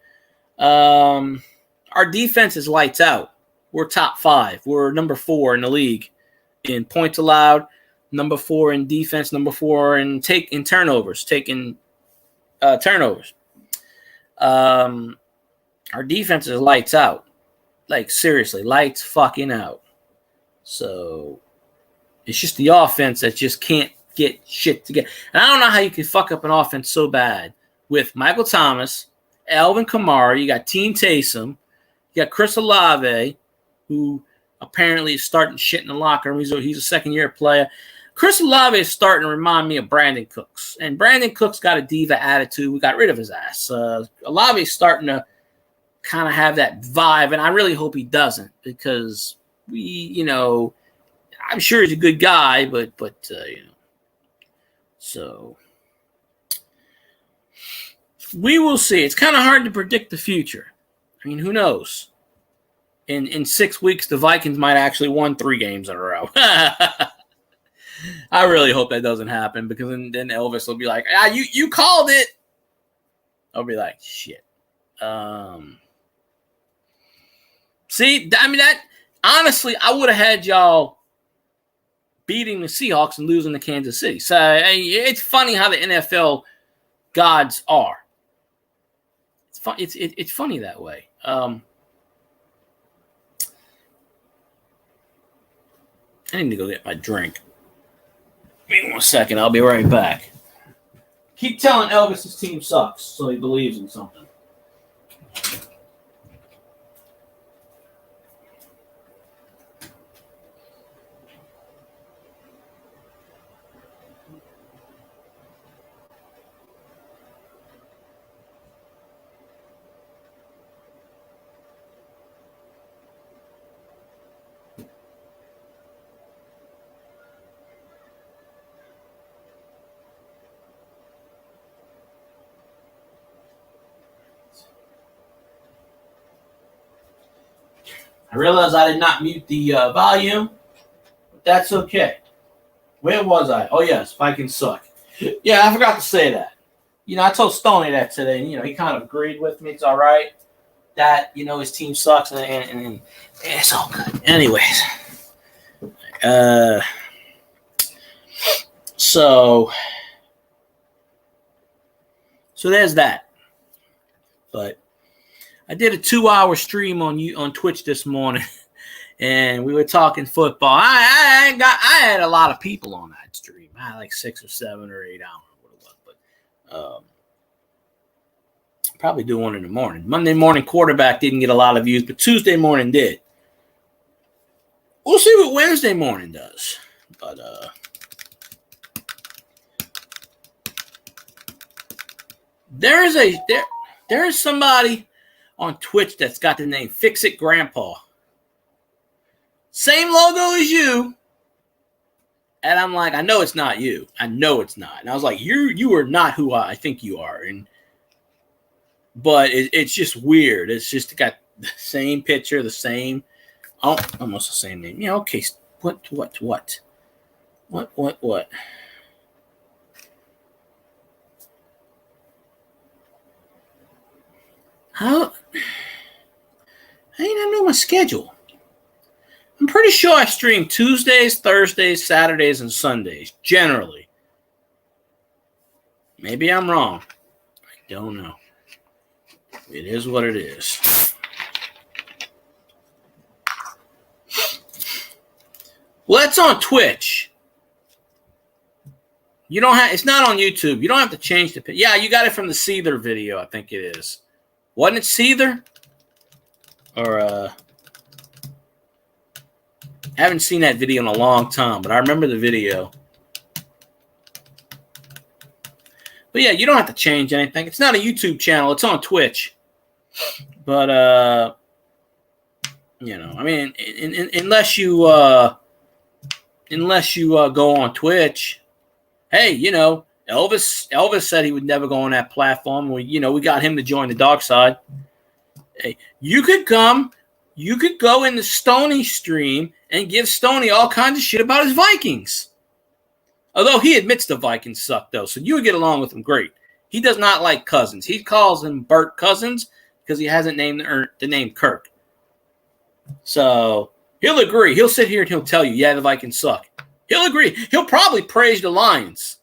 Our defense is lights out. We're top 5. We're number 4 in the league in points allowed, number 4 in defense, number 4 in turnovers, taking turnovers. Our defense is lights out. Like, seriously, lights fucking out. So it's just the offense that just can't get shit together. And I don't know how you can fuck up an offense so bad with Michael Thomas, Alvin Kamara, you got Team Taysom, you got Chris Olave, who apparently is starting shit in the locker room. He's a second-year player. Chris Olave is starting to remind me of Brandon Cooks. And Brandon Cooks got a diva attitude. We got rid of his ass. Olave is starting to kind of have that vibe, and I really hope he doesn't because I'm sure he's a good guy, but so we will see. It's kind of hard to predict the future. I mean, who knows? In 6 weeks, the Vikings might actually won 3 games in a row. I really hope that doesn't happen because then Elvis will be like, you called it. I'll be like, shit. See, I mean, that honestly, I would have had y'all beating the Seahawks and losing to Kansas City. So it's funny how the NFL gods are. It's fun. It's funny that way. I need to go get my drink. Give me 1 second. I'll be right back. Keep telling Elvis his team sucks so he believes in something. I realized I did not mute the volume, but that's okay. Where was I? Oh, yes, Vikings suck. Yeah, I forgot to say that. I told Stoney that today, and, he kind of agreed with me. It's all right that, his team sucks, and it's all good. Anyways. So there's that. But I did a 2-hour stream on Twitch this morning, and we were talking football. I had a lot of people on that stream. I had like 6 or 7 or 8 hours, what it was, but probably do one in the morning. Monday morning quarterback didn't get a lot of views, but Tuesday morning did. We'll see what Wednesday morning does, but there is somebody on Twitch that's got the name Fix It Grandpa. Same logo as you, And I'm like, I know it's not you. I know it's not. And I was like, you are not who I think you are. But it's just weird. It's just got the same picture, the same, almost the same name. Yeah, okay. What? How do you not know my schedule? I'm pretty sure I stream Tuesdays, Thursdays, Saturdays, and Sundays, generally. Maybe I'm wrong. I don't know. It is what it is. Well, it's on Twitch. You don't have. It's not on YouTube. You don't have to change the. Yeah, you got it from the Seether video. I think it is. Wasn't it Seether? Or I haven't seen that video in a long time, but I remember the video. But yeah, you don't have to change anything. It's not a YouTube channel. It's on Twitch. But I mean, unless you go on Twitch, hey, Elvis said he would never go on that platform. We got him to join the dark side. Hey, you could go in the Stoney stream and give Stoney all kinds of shit about his Vikings. Although he admits the Vikings suck, though, so you would get along with him great. He does not like Cousins. He calls him Burt Cousins because he hasn't named the name Kirk. So he'll agree. He'll sit here and he'll tell you, yeah, the Vikings suck. He'll agree. He'll probably praise the Lions.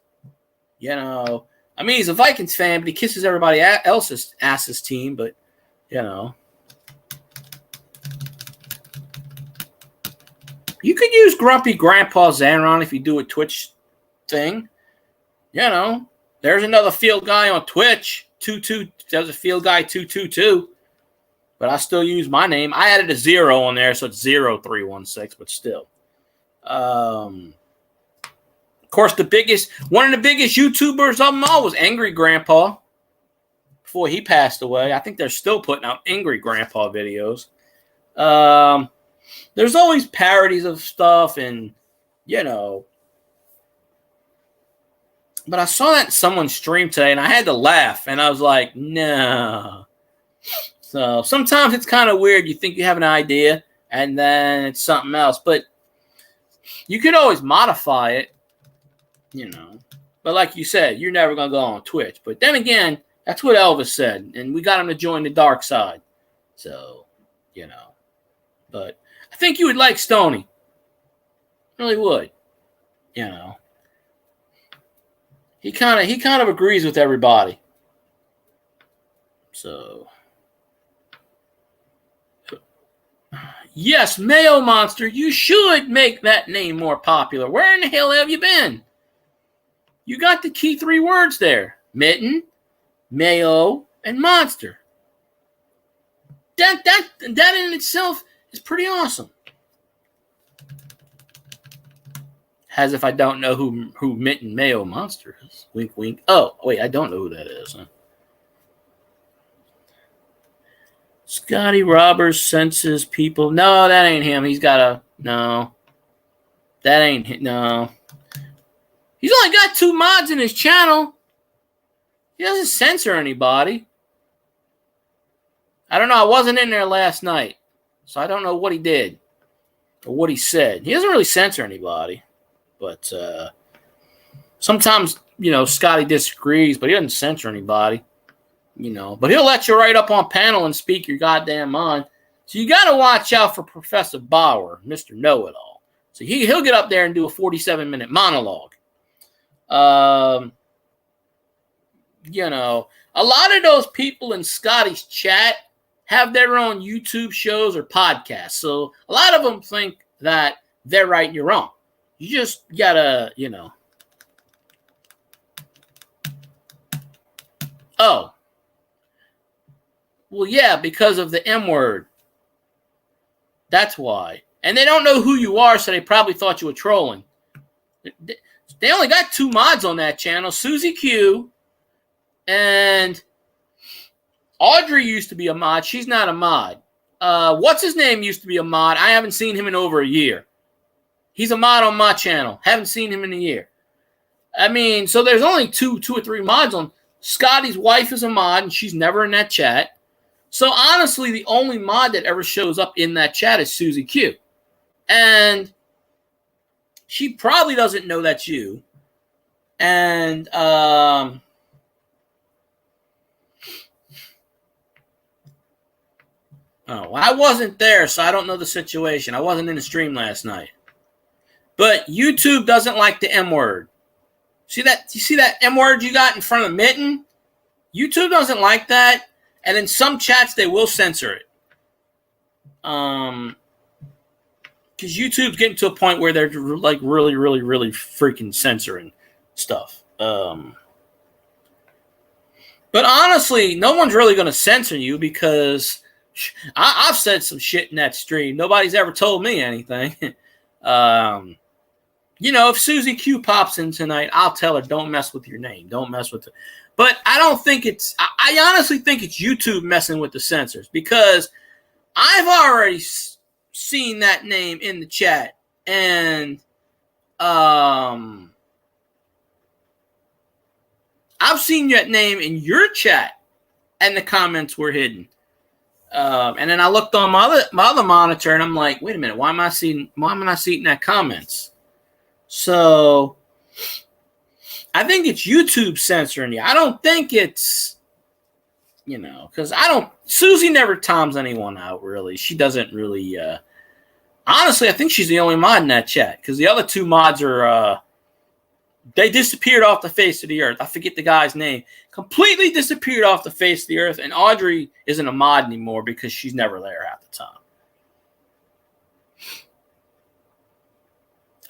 I mean, he's a Vikings fan, but he kisses everybody else's ass's team, but, You could use Grumpy Grandpa Zanron if you do a Twitch thing. There's another field guy on Twitch. There's a field guy 222. But I still use my name. I added a 0 on there, so it's 0316, but still. Of course, one of the biggest YouTubers of them all was Angry Grandpa. Before he passed away. I think they're still putting out Angry Grandpa videos. There's always parodies of stuff and, But I saw that in someone's stream today, and I had to laugh, and I was like, no. So sometimes it's kind of weird. You think you have an idea, and then it's something else. But you could always modify it, But like you said, you're never going to go on Twitch. But then again, that's what Elvis said, and we got him to join the dark side. So, But I think you would like Stoney. Really would. He kind of agrees with everybody. So, yes, Mayo Monster, you should make that name more popular. Where in the hell have you been? You got the key 3 words there. Mitten, Mayo, and Monster. That in itself is pretty awesome. As if I don't know who Mitten Mayo Monster is. Wink, wink. Oh, wait, I don't know who that is. Huh? Scotty Roberts senses people. No, that ain't him. He's got a... No. That ain't him. No. He's only got 2 mods in his channel. He doesn't censor anybody. I don't know. I wasn't in there last night. So I don't know what he did. Or what he said. He doesn't really censor anybody. But sometimes, Scotty disagrees, but he doesn't censor anybody, But he'll let you right up on panel and speak your goddamn mind. So you got to watch out for Professor Bauer, Mr. Know-It-All. So he'll get up there and do a 47-minute monologue. A lot of those people in Scotty's chat have their own YouTube shows or podcasts. So a lot of them think that they're right and you're wrong. You just gotta, Oh. Well, yeah, because of the M word. That's why. And they don't know who you are, so they probably thought you were trolling. They only got 2 mods on that channel. Susie Q and Audrey used to be a mod. She's not a mod. What's his name used to be a mod. I haven't seen him in over a year. He's a mod on my channel. Haven't seen him in a year. I mean, so there's only two or three mods on. Scotty's wife is a mod, and she's never in that chat. So honestly, the only mod that ever shows up in that chat is Susie Q. And she probably doesn't know that's you. And oh, I wasn't there, so I don't know the situation. I wasn't in the stream last night. But YouTube doesn't like the M word. See that? You see that M word you got in front of Mitten? YouTube doesn't like that. And in some chats, they will censor it. Because YouTube's getting to a point where they're like really, really, really freaking censoring stuff. But honestly, no one's really going to censor you because I've said some shit in that stream. Nobody's ever told me anything. You know, if Susie Q pops in tonight, I'll tell her, don't mess with your name. Don't mess with it. But I don't think it's, I honestly think it's YouTube messing with the censors because I've already seen that name in the chat. And I've seen that name in your chat and the comments were hidden. And then I looked on my other monitor and I'm like, wait a minute, why am I not seeing that comments? So I think it's YouTube censoring you. I don't think it's, you know, because Susie never toms anyone out, really. She doesn't really, honestly, I think she's the only mod in that chat because the other two mods are, they disappeared off the face of the earth. I forget the guy's name. Completely disappeared off the face of the earth, and Audrey isn't a mod anymore because she's never there half the time.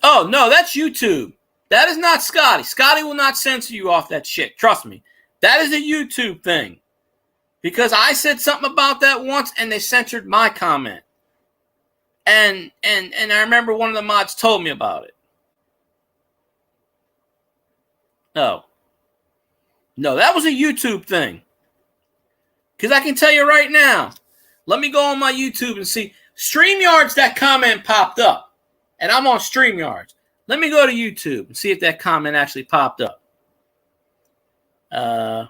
Oh, no, that's YouTube. That is not Scotty. Scotty will not censor you off that shit. Trust me. That is a YouTube thing. Because I said something about that once, and they censored my comment. And I remember one of the mods told me about it. No, that was a YouTube thing. Because I can tell you right now, let me go on my YouTube and see. StreamYards, that comment popped up. And I'm on StreamYards. Let me go to YouTube and see if that comment actually popped up. Oh.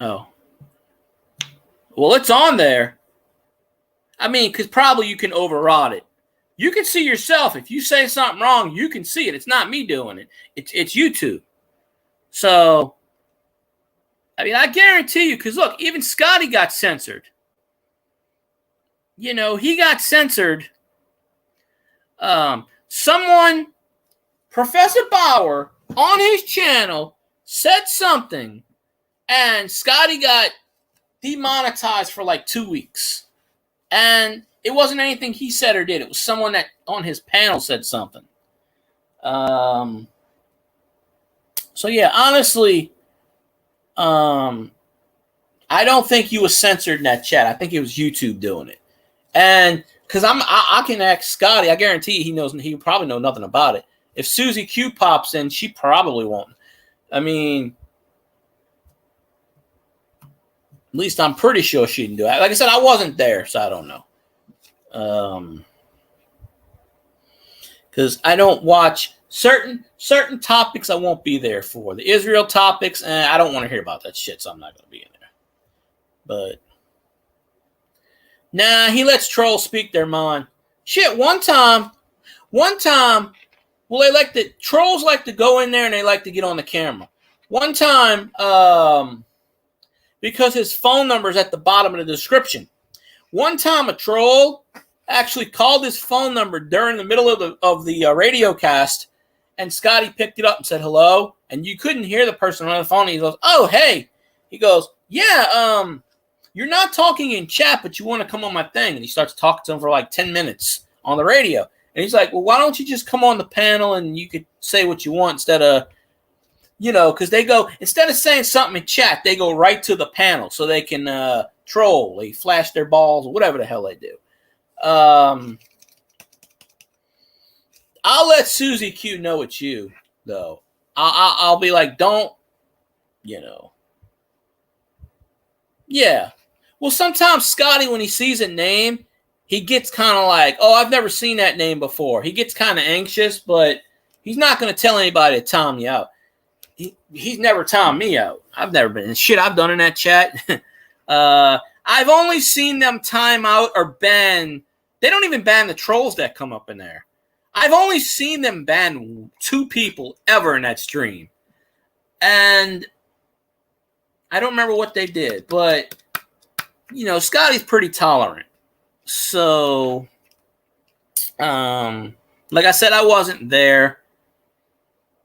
Well, it's on there. I mean, because probably you can override it. You can see yourself. If you say something wrong, you can see it. It's not me doing it. It's YouTube. So, I mean, I guarantee you, because look, even Scotty got censored. You know, he got censored. Someone, Professor Bauer, on his channel said something, and Scotty got demonetized for like 2 weeks. And it wasn't anything he said or did. It was someone that on his panel said something. So yeah, honestly, I don't think he was censored in that chat. I think it was YouTube doing it. And because I can ask Scotty, I guarantee he probably know nothing about it. If Susie Q pops in, she probably won't. I mean, at least I'm pretty sure she didn't do it. Like I said, I wasn't there, so I don't know. Because I don't watch certain topics I won't be there for. The Israel topics, and I don't want to hear about that shit, so I'm not going to be in there. But nah, he lets trolls speak their mind. Shit, one time, well, trolls like to go in there and they like to get on the camera. One time, because his phone number is at the bottom of the description. One time, a troll actually called his phone number during the middle of the radio cast, and Scotty picked it up and said hello, and you couldn't hear the person on the phone. He goes, "Oh, hey." He goes, "Yeah, you're not talking in chat, but you want to come on my thing." And he starts talking to him for like 10 minutes on the radio. And he's like, "Well, why don't you just come on the panel and you could say what you want instead of, you know," because they go, instead of saying something in chat, they go right to the panel so they can troll. They flash their balls or whatever the hell they do. I'll let Susie Q know it's you, though. I'll be like, don't, you know. Yeah. Well, sometimes Scotty, when he sees a name, he gets kind of like, oh, I've never seen that name before. He gets kind of anxious, but he's not going to tell anybody to time you out. He's never timed me out. I've never been. Shit, I've done in that chat. I've only seen them time out or ban. They don't even ban the trolls that come up in there. I've only seen them ban 2 people ever in that stream. And I don't remember what they did, but, you know, Scotty's pretty tolerant. So, like I said, I wasn't there.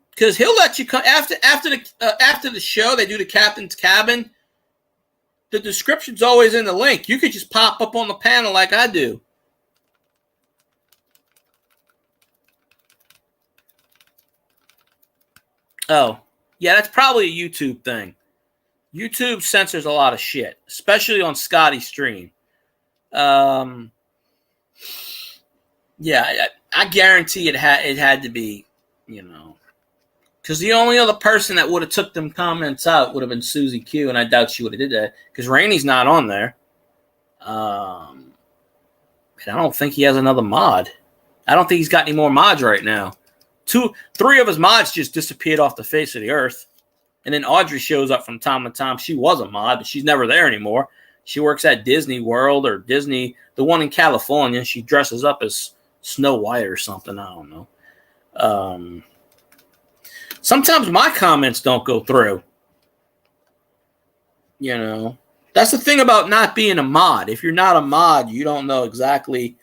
Because he'll let you come after the show. They do the captain's cabin. The description's always in the link. You could just pop up on the panel like I do. Oh, yeah, that's probably a YouTube thing. YouTube censors a lot of shit, especially on Scotty's stream. Yeah, I guarantee it had to be, you know. Because the only other person that would have took them comments out would have been Susie Q, and I doubt she would have did that because Rainey's not on there. And I don't think he has another mod. I don't think he's got any more mods right now. 3 of his mods just disappeared off the face of the earth. And then Audrey shows up from time to time. She was a mod, but she's never there anymore. She works at Disney World or Disney, the one in California. She dresses up as Snow White or something. I don't know. Sometimes my comments don't go through. You know, that's the thing about not being a mod. If you're not a mod, you don't know exactly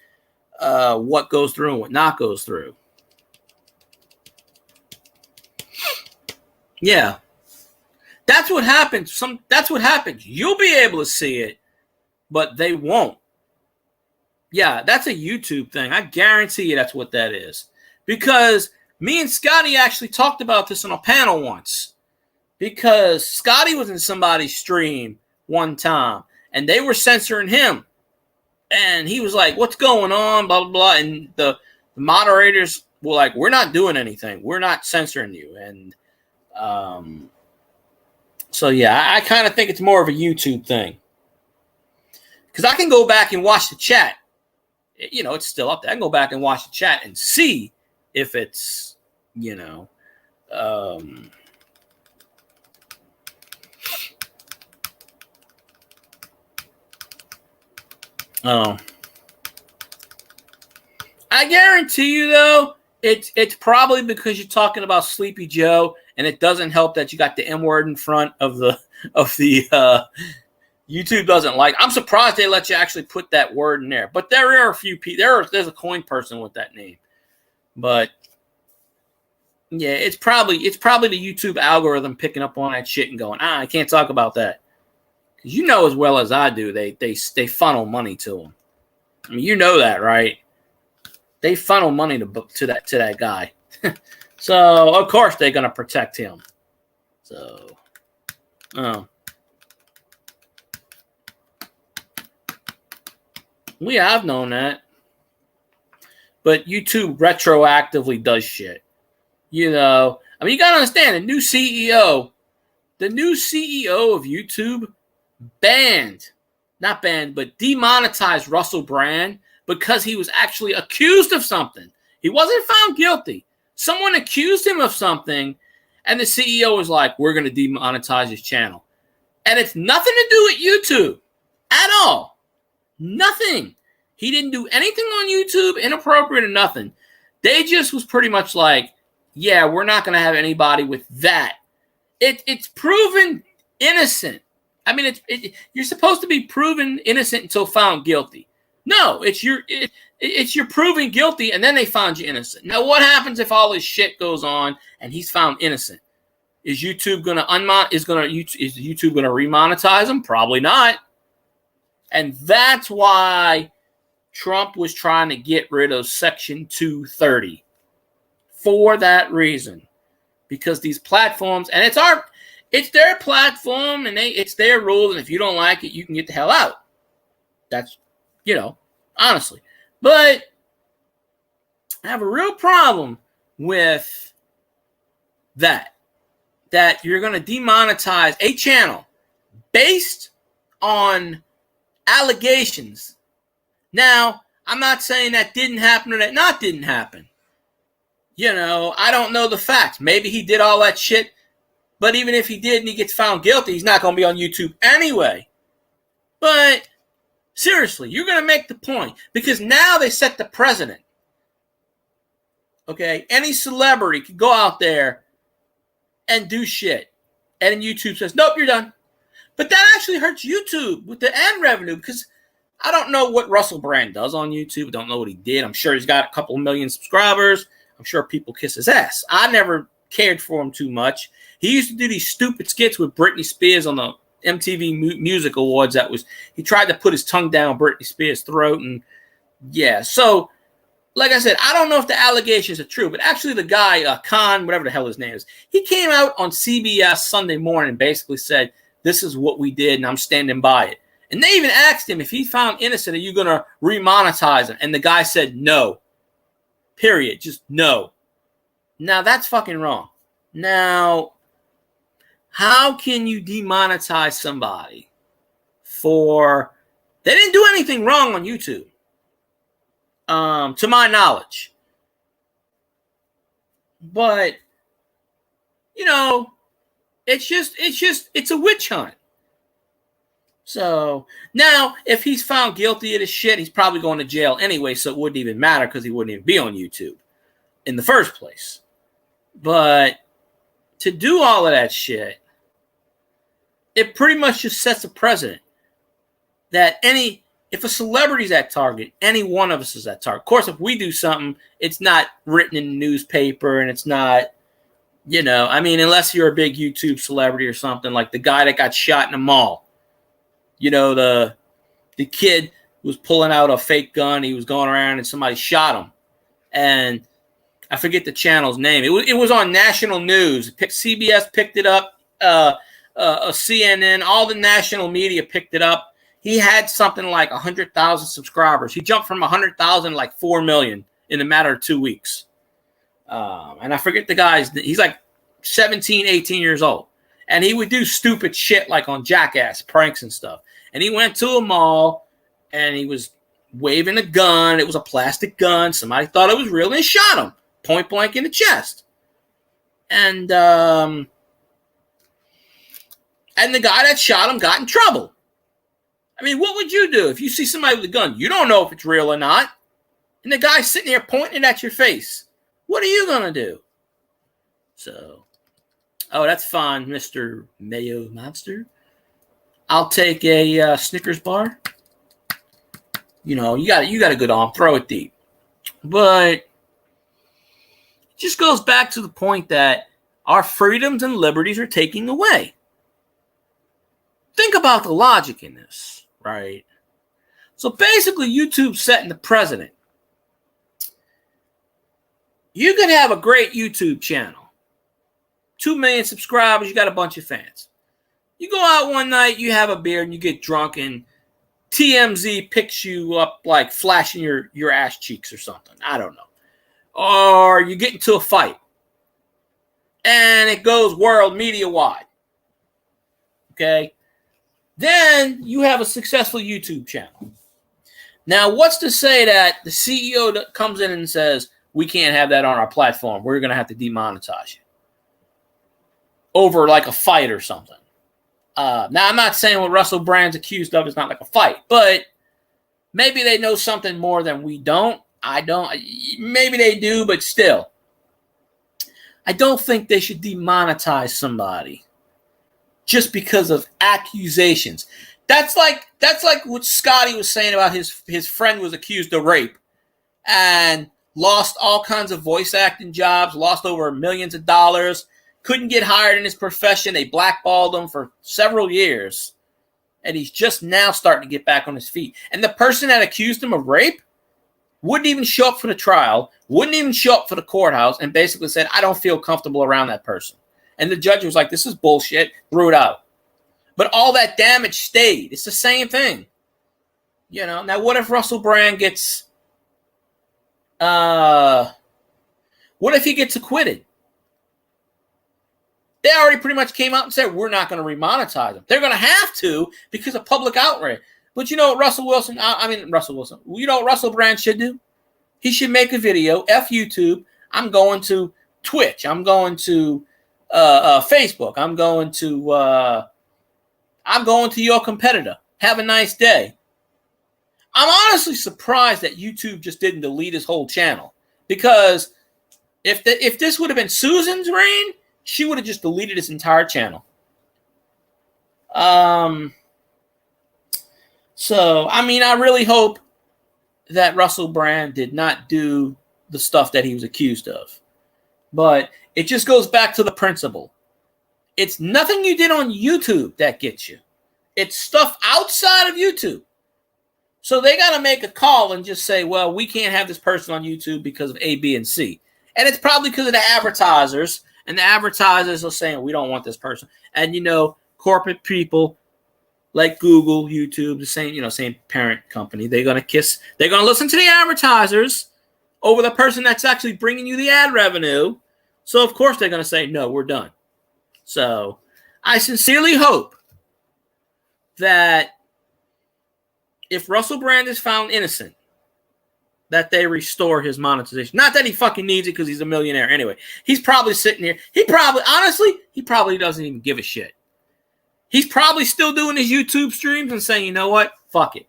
what goes through and what not goes through. Yeah, that's what happens. That's what happens. You'll be able to see it, but they won't. Yeah, that's a YouTube thing. I guarantee you that's what that is. Because me and Scotty actually talked about this on a panel once. Because Scotty was in somebody's stream one time, and they were censoring him. And he was like, what's going on, blah, blah, blah. And the moderators were like, we're not doing anything. We're not censoring you. And so, yeah, I kind of think it's more of a YouTube thing. Because I can go back and watch the chat. You know, it's still up there. I can go back and watch the chat and see if it's, you know, oh. I guarantee you, though, it's probably because you're talking about Sleepy Joe, and it doesn't help that you got the M word in front of the YouTube doesn't like. I'm surprised they let you actually put that word in there. But there are a few people. There's a coin person with that name. But yeah, it's probably the YouTube algorithm picking up on that shit and going, I can't talk about that. Because you know as well as I do, they funnel money to them. I mean, you know that, right? They funnel money to that guy. So of course they're gonna protect him. So, yeah, I've known that. But YouTube retroactively does shit. You know, I mean, you gotta understand the new CEO of YouTube demonetized Russell Brand because he was actually accused of something. He wasn't found guilty. Someone accused him of something, and the CEO was like, we're going to demonetize his channel. And it's nothing to do with YouTube at all. Nothing. He didn't do anything on YouTube, inappropriate or nothing. They just was pretty much like, yeah, we're not going to have anybody with that. It's proven innocent. I mean, you're supposed to be proven innocent until found guilty. No, it's you're proven guilty, and then they found you innocent. Now, what happens if all this shit goes on and he's found innocent? Is YouTube going to is YouTube going to remonetize him? Probably not. And that's why Trump was trying to get rid of Section 230 for that reason, because these platforms, and it's their platform, and it's their rules, and if you don't like it, you can get the hell out. That's, you know, honestly. But I have a real problem with that you're going to demonetize a channel based on allegations. Now, I'm not saying that didn't happen or that not didn't happen. You know, I don't know the facts. Maybe he did all that shit, but even if he did and he gets found guilty, he's not going to be on YouTube anyway. But seriously, you're going to make the point because now they set the precedent. Okay, any celebrity can go out there and do shit, and YouTube says, nope, you're done. But that actually hurts YouTube with the ad revenue because I don't know what Russell Brand does on YouTube. I don't know what he did. I'm sure he's got a couple million subscribers. I'm sure people kiss his ass. I never cared for him too much. He used to do these stupid skits with Britney Spears on the MTV Music Awards. He tried to put his tongue down Britney Spears' throat, and yeah. So, like I said, I don't know if the allegations are true, but actually the guy, Khan, whatever the hell his name is, he came out on CBS Sunday morning and basically said, this is what we did, and I'm standing by it. And they even asked him if he found innocent, are you going to remonetize him? And the guy said no. Period. Just no. Now, that's fucking wrong. Now, how can you demonetize somebody for... They didn't do anything wrong on YouTube. To my knowledge. But, you know, it's a witch hunt. So, now, if he's found guilty of this shit, he's probably going to jail anyway, so it wouldn't even matter because he wouldn't even be on YouTube in the first place. But to do all of that shit, it pretty much just sets a precedent that if a celebrity's at target, any one of us is at target. Of course, if we do something, it's not written in the newspaper and it's not, you know, I mean, unless you're a big YouTube celebrity or something, like the guy that got shot in a mall. You know, the kid was pulling out a fake gun. He was going around and somebody shot him. And I forget the channel's name. It was on national news. CBS picked it up. CNN, all the national media picked it up. He had something like 100,000 subscribers. He jumped from 100,000 to like 4 million in a matter of 2 weeks. And I forget the guy's. He's like 17, 18 years old. And he would do stupid shit like on Jackass, pranks and stuff. And he went to a mall and he was waving a gun. It was a plastic gun. Somebody thought it was real and they shot him point blank in the chest. And the guy that shot him got in trouble. I mean, what would you do if you see somebody with a gun? You don't know if it's real or not. And the guy's sitting there pointing it at your face. What are you going to do? So... Oh, that's fine, Mr. Mayo Monster. I'll take a Snickers bar. You know, you got a good arm. Throw it deep. But it just goes back to the point that our freedoms and liberties are taken away. Think about the logic in this, right? So basically, YouTube's setting the precedent. You can have a great YouTube channel. 2 million subscribers, you got a bunch of fans. You go out one night, you have a beer, and you get drunk, and TMZ picks you up like flashing your ass cheeks or something. I don't know. Or you get into a fight, and it goes world media wide. Okay? Then you have a successful YouTube channel. Now, what's to say that the CEO that comes in and says, we can't have that on our platform. We're going to have to demonetize you. Over like a fight or something. Now, I'm not saying what Russell Brand's accused of is not like a fight, but maybe they know something more than we don't. I don't. Maybe they do, but still. I don't think they should demonetize somebody just because of accusations. That's like what Scotty was saying about his friend was accused of rape and lost all kinds of voice acting jobs, lost over millions of dollars. Couldn't get hired in his profession. They blackballed him for several years. And he's just now starting to get back on his feet. And the person that accused him of rape wouldn't even show up for the trial, wouldn't even show up for the courthouse, and basically said, I don't feel comfortable around that person. And the judge was like, this is bullshit, threw it out. But all that damage stayed. It's the same thing. You know, now what if Russell Brand gets, what if he gets acquitted? They already pretty much came out and said, we're not going to remonetize them. They're going to have to because of public outrage. But you know what Russell Wilson, Russell Wilson, you know what Russell Brand should do? He should make a video, F YouTube, I'm going to Twitch, I'm going to Facebook, I'm going to your competitor. Have a nice day. I'm honestly surprised that YouTube just didn't delete his whole channel, because if this would have been Susan's reign, she would have just deleted his entire channel. So, I mean, I really hope that Russell Brand did not do the stuff that he was accused of. But it just goes back to the principle. It's nothing you did on YouTube that gets you. It's stuff outside of YouTube. So they got to make a call and just say, well, we can't have this person on YouTube because of A, B, and C. And it's probably because of the advertisers. And the advertisers are saying, we don't want this person. And, you know, corporate people like Google, YouTube, the same parent company, they're going to listen to the advertisers over the person that's actually bringing you the ad revenue. So, of course, they're going to say, no, we're done. So, I sincerely hope that if Russell Brand is found innocent, that they restore his monetization. Not that he fucking needs it because he's a millionaire anyway. He's probably sitting here. He probably doesn't even give a shit. He's probably still doing his YouTube streams and saying, you know what? Fuck it.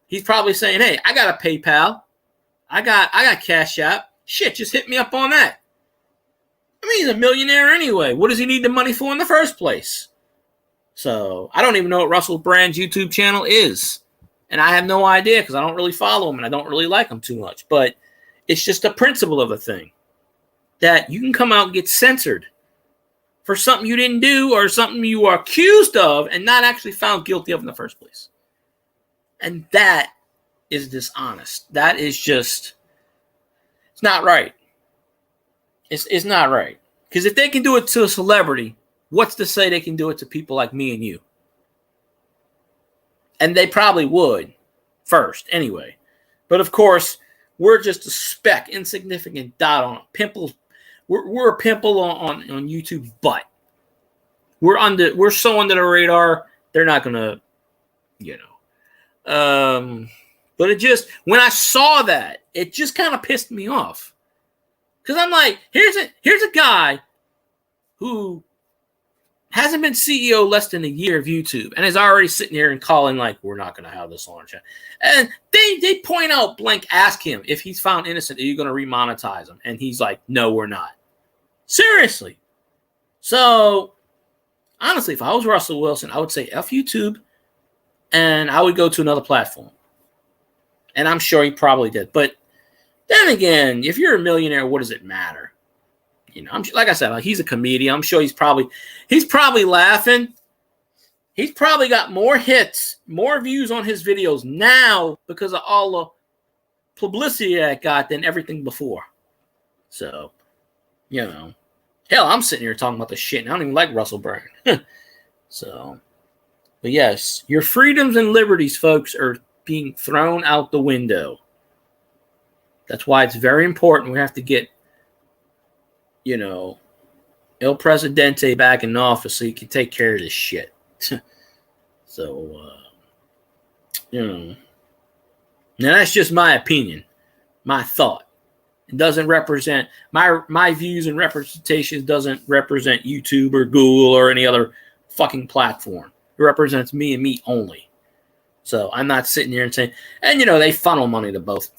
He's probably saying, hey, I got a PayPal. I got Cash App. Shit, just hit me up on that. I mean, he's a millionaire anyway. What does he need the money for in the first place? So, I don't even know what Russell Brand's YouTube channel is. And I have no idea because I don't really follow him and I don't really like him too much. But it's just the principle of the thing. That you can come out and get censored for something you didn't do or something you are accused of and not actually found guilty of in the first place. And that is dishonest. That is just, it's not right. It's not right. Because if they can do it to a celebrity, what's to say they can do it to people like me and you? And they probably would first anyway. But of course, we're just a speck, insignificant dot on a pimple. We're a pimple on YouTube's butt. We're so under the radar, they're not gonna, but it just, when I saw that, it just kind of pissed me off. Because I'm like, here's a guy who hasn't been CEO less than a year of YouTube and is already sitting here and calling like, we're not going to have this on our channel. And they point out blank, ask him if he's found innocent, are you going to remonetize him? And he's like, no, we're not. Seriously. So, honestly, if I was Russell Wilson, I would say F YouTube and I would go to another platform. And I'm sure he probably did. But then again, if you're a millionaire, what does it matter? Like I said, like he's a comedian. I'm sure he's probably laughing. He's probably got more hits, more views on his videos now because of all the publicity that got than everything before. So, hell, I'm sitting here talking about the shit, and I don't even like Russell Brand. So, but yes, your freedoms and liberties, folks, are being thrown out the window. That's why it's very important. We have to get, El Presidente back in office so he can take care of this shit. So, now that's just my opinion, my thought. It doesn't represent my views and representations. Doesn't represent YouTube or Google or any other fucking platform. It represents me and me only. So I'm not sitting here and saying, and they funnel money to both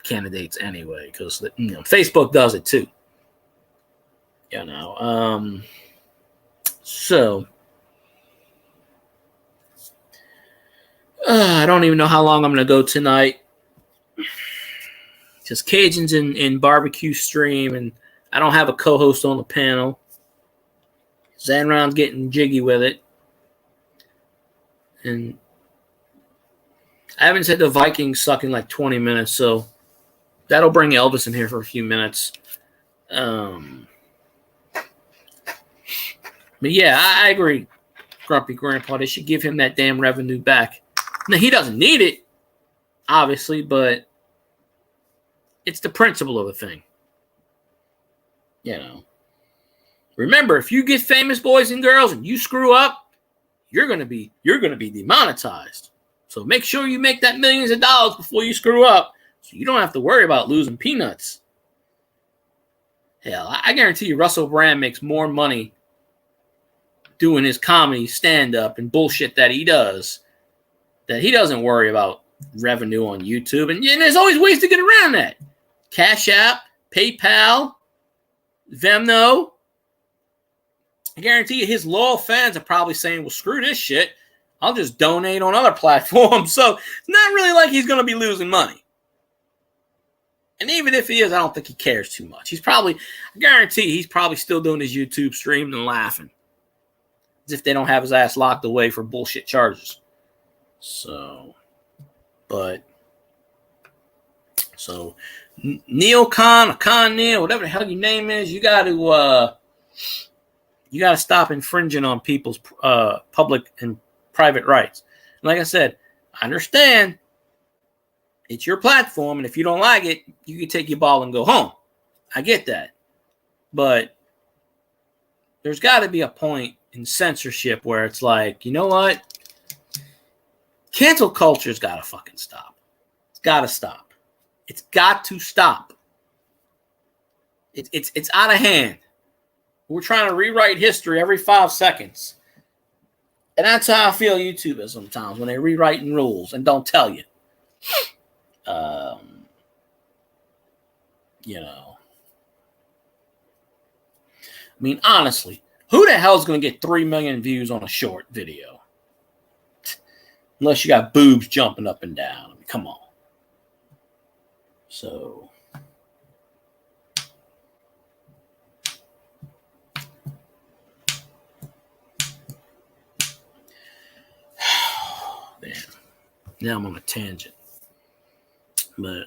candidates anyway because Facebook does it too. So I don't even know how long I'm going to go tonight. Because Cajun's in barbecue stream, and I don't have a co-host on the panel. Zanron's getting jiggy with it. And I haven't said the Vikings suck in like 20 minutes, so that'll bring Elvis in here for a few minutes. But yeah, I agree, Grumpy Grandpa. They should give him that damn revenue back. Now, he doesn't need it, obviously, but it's the principle of the thing. Remember, if you get famous, boys and girls, and you screw up, you're gonna be demonetized. So make sure you make that millions of dollars before you screw up, so you don't have to worry about losing peanuts. Hell, I guarantee you Russell Brand makes more money doing his comedy stand-up and bullshit that he does, that he doesn't worry about revenue on YouTube. And there's always ways to get around that. Cash App, PayPal, Venmo. I guarantee you his loyal fans are probably saying, well, screw this shit. I'll just donate on other platforms. So it's not really like he's going to be losing money. And even if he is, I don't think he cares too much. I guarantee he's probably still doing his YouTube streams and laughing. As if they don't have his ass locked away for bullshit charges. So Neil Khan, Khan Neil, whatever the hell your name is, you got to stop infringing on people's public and private rights. And like I said, I understand it's your platform, and if you don't like it, you can take your ball and go home. I get that. But there's got to be a point in censorship where it's like, you know what? Cancel culture's got to fucking stop. It's got to stop. It's got to stop. It's out of hand. We're trying to rewrite history every 5 seconds. And that's how I feel YouTube is sometimes, when they're rewriting rules and don't tell you. I mean, honestly, who the hell is going to get 3 million views on a short video? Unless you got boobs jumping up and down. I mean, come on. So, damn. Now I'm on a tangent. But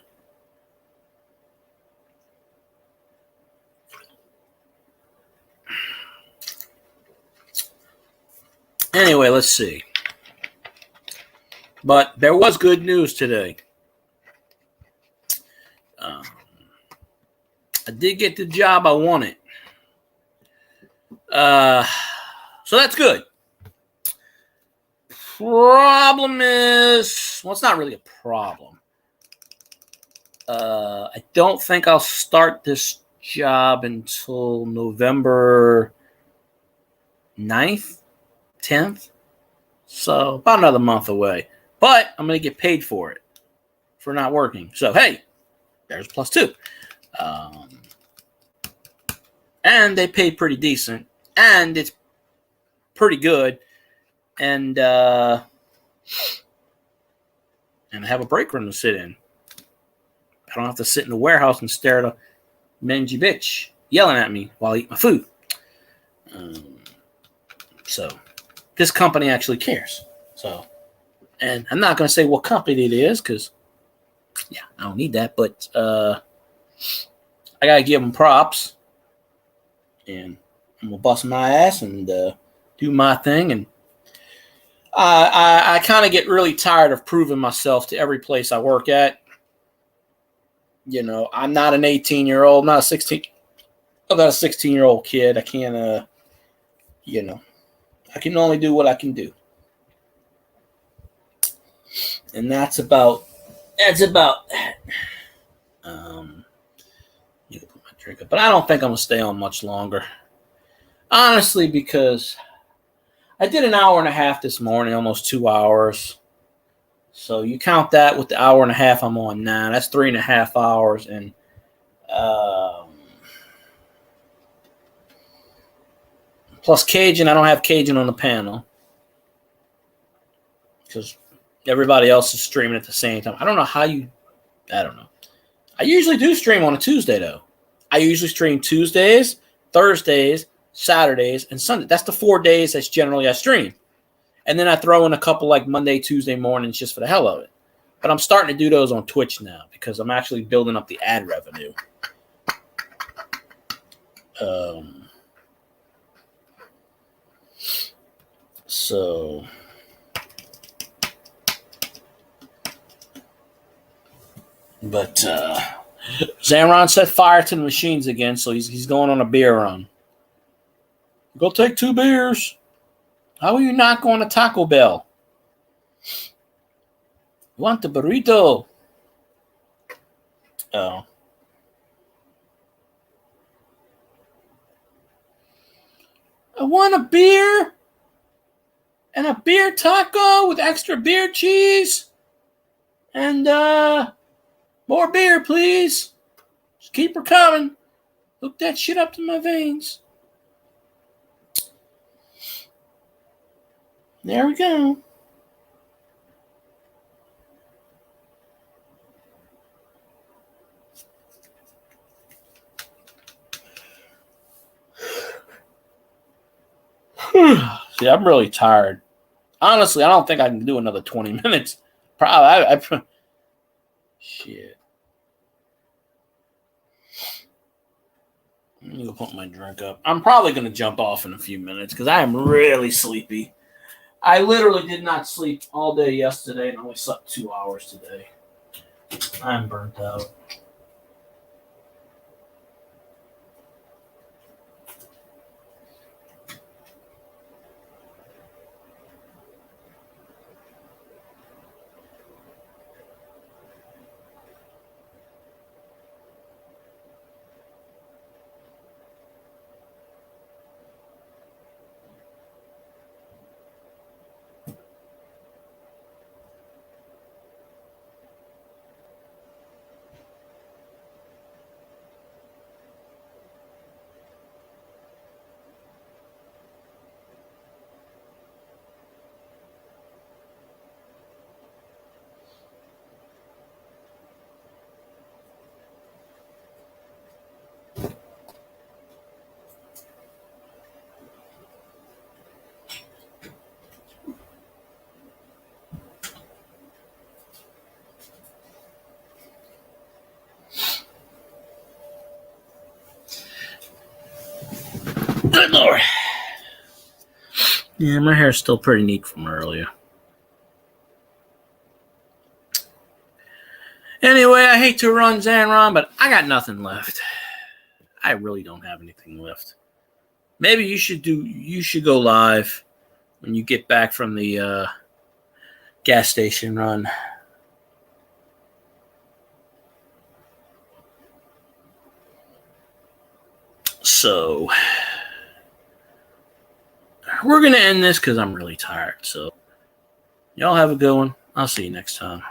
anyway, let's see. But there was good news today. I did get the job I wanted. So that's good. Problem is, well, it's not really a problem. I don't think I'll start this job until November 9th, 10th. So about another month away. But I'm going to get paid for it, for not working. So, hey, there's +2. And they pay pretty decent. And it's pretty good. And I have a break room to sit in. I don't have to sit in the warehouse and stare at a mangy bitch yelling at me while I eat my food. So this company actually cares. So, and I'm not going to say what company it is because, yeah, I don't need that. But I got to give them props. And I'm going to bust my ass and do my thing. And I kind of get really tired of proving myself to every place I work at. You know, I'm not an 18-year-old, I'm not a 16. I'm not a 16-year-old kid. I can't, I can only do what I can do. And that's about that. You can put my drink up. But I don't think I'm going to stay on much longer. Honestly, because I did an hour and a half this morning, almost 2 hours. So you count that with the hour and a half I'm on now. That's 3.5 hours. And plus Cajun, I don't have Cajun on the panel. Because everybody else is streaming at the same time. I don't know. I usually do stream on a Tuesday, though. I usually stream Tuesdays, Thursdays, Saturdays, and Sunday. That's the 4 days that's generally I stream. And then I throw in a couple like Monday, Tuesday mornings just for the hell of it. But I'm starting to do those on Twitch now because I'm actually building up the ad revenue. So but Zamron set fire to the machines again, so he's going on a beer run. Go take 2 beers. How are you not going to Taco Bell? Want the burrito? Oh. I want a beer and a beer taco with extra beer cheese and more beer, please. Just keep her coming. Hook that shit up to my veins. There we go. See, I'm really tired. Honestly, I don't think I can do another 20 minutes. Probably. Shit. Let me go put my drink up. I'm probably going to jump off in a few minutes because I am really sleepy. I literally did not sleep all day yesterday and only slept 2 hours today. I'm burnt out. Good Lord. Yeah, my hair's still pretty neat from earlier. Anyway, I hate to run Zanron, but I got nothing left. I really don't have anything left. Maybe you should go live when you get back from the gas station run. So we're going to end this because I'm really tired. So y'all have a good one. I'll see you next time.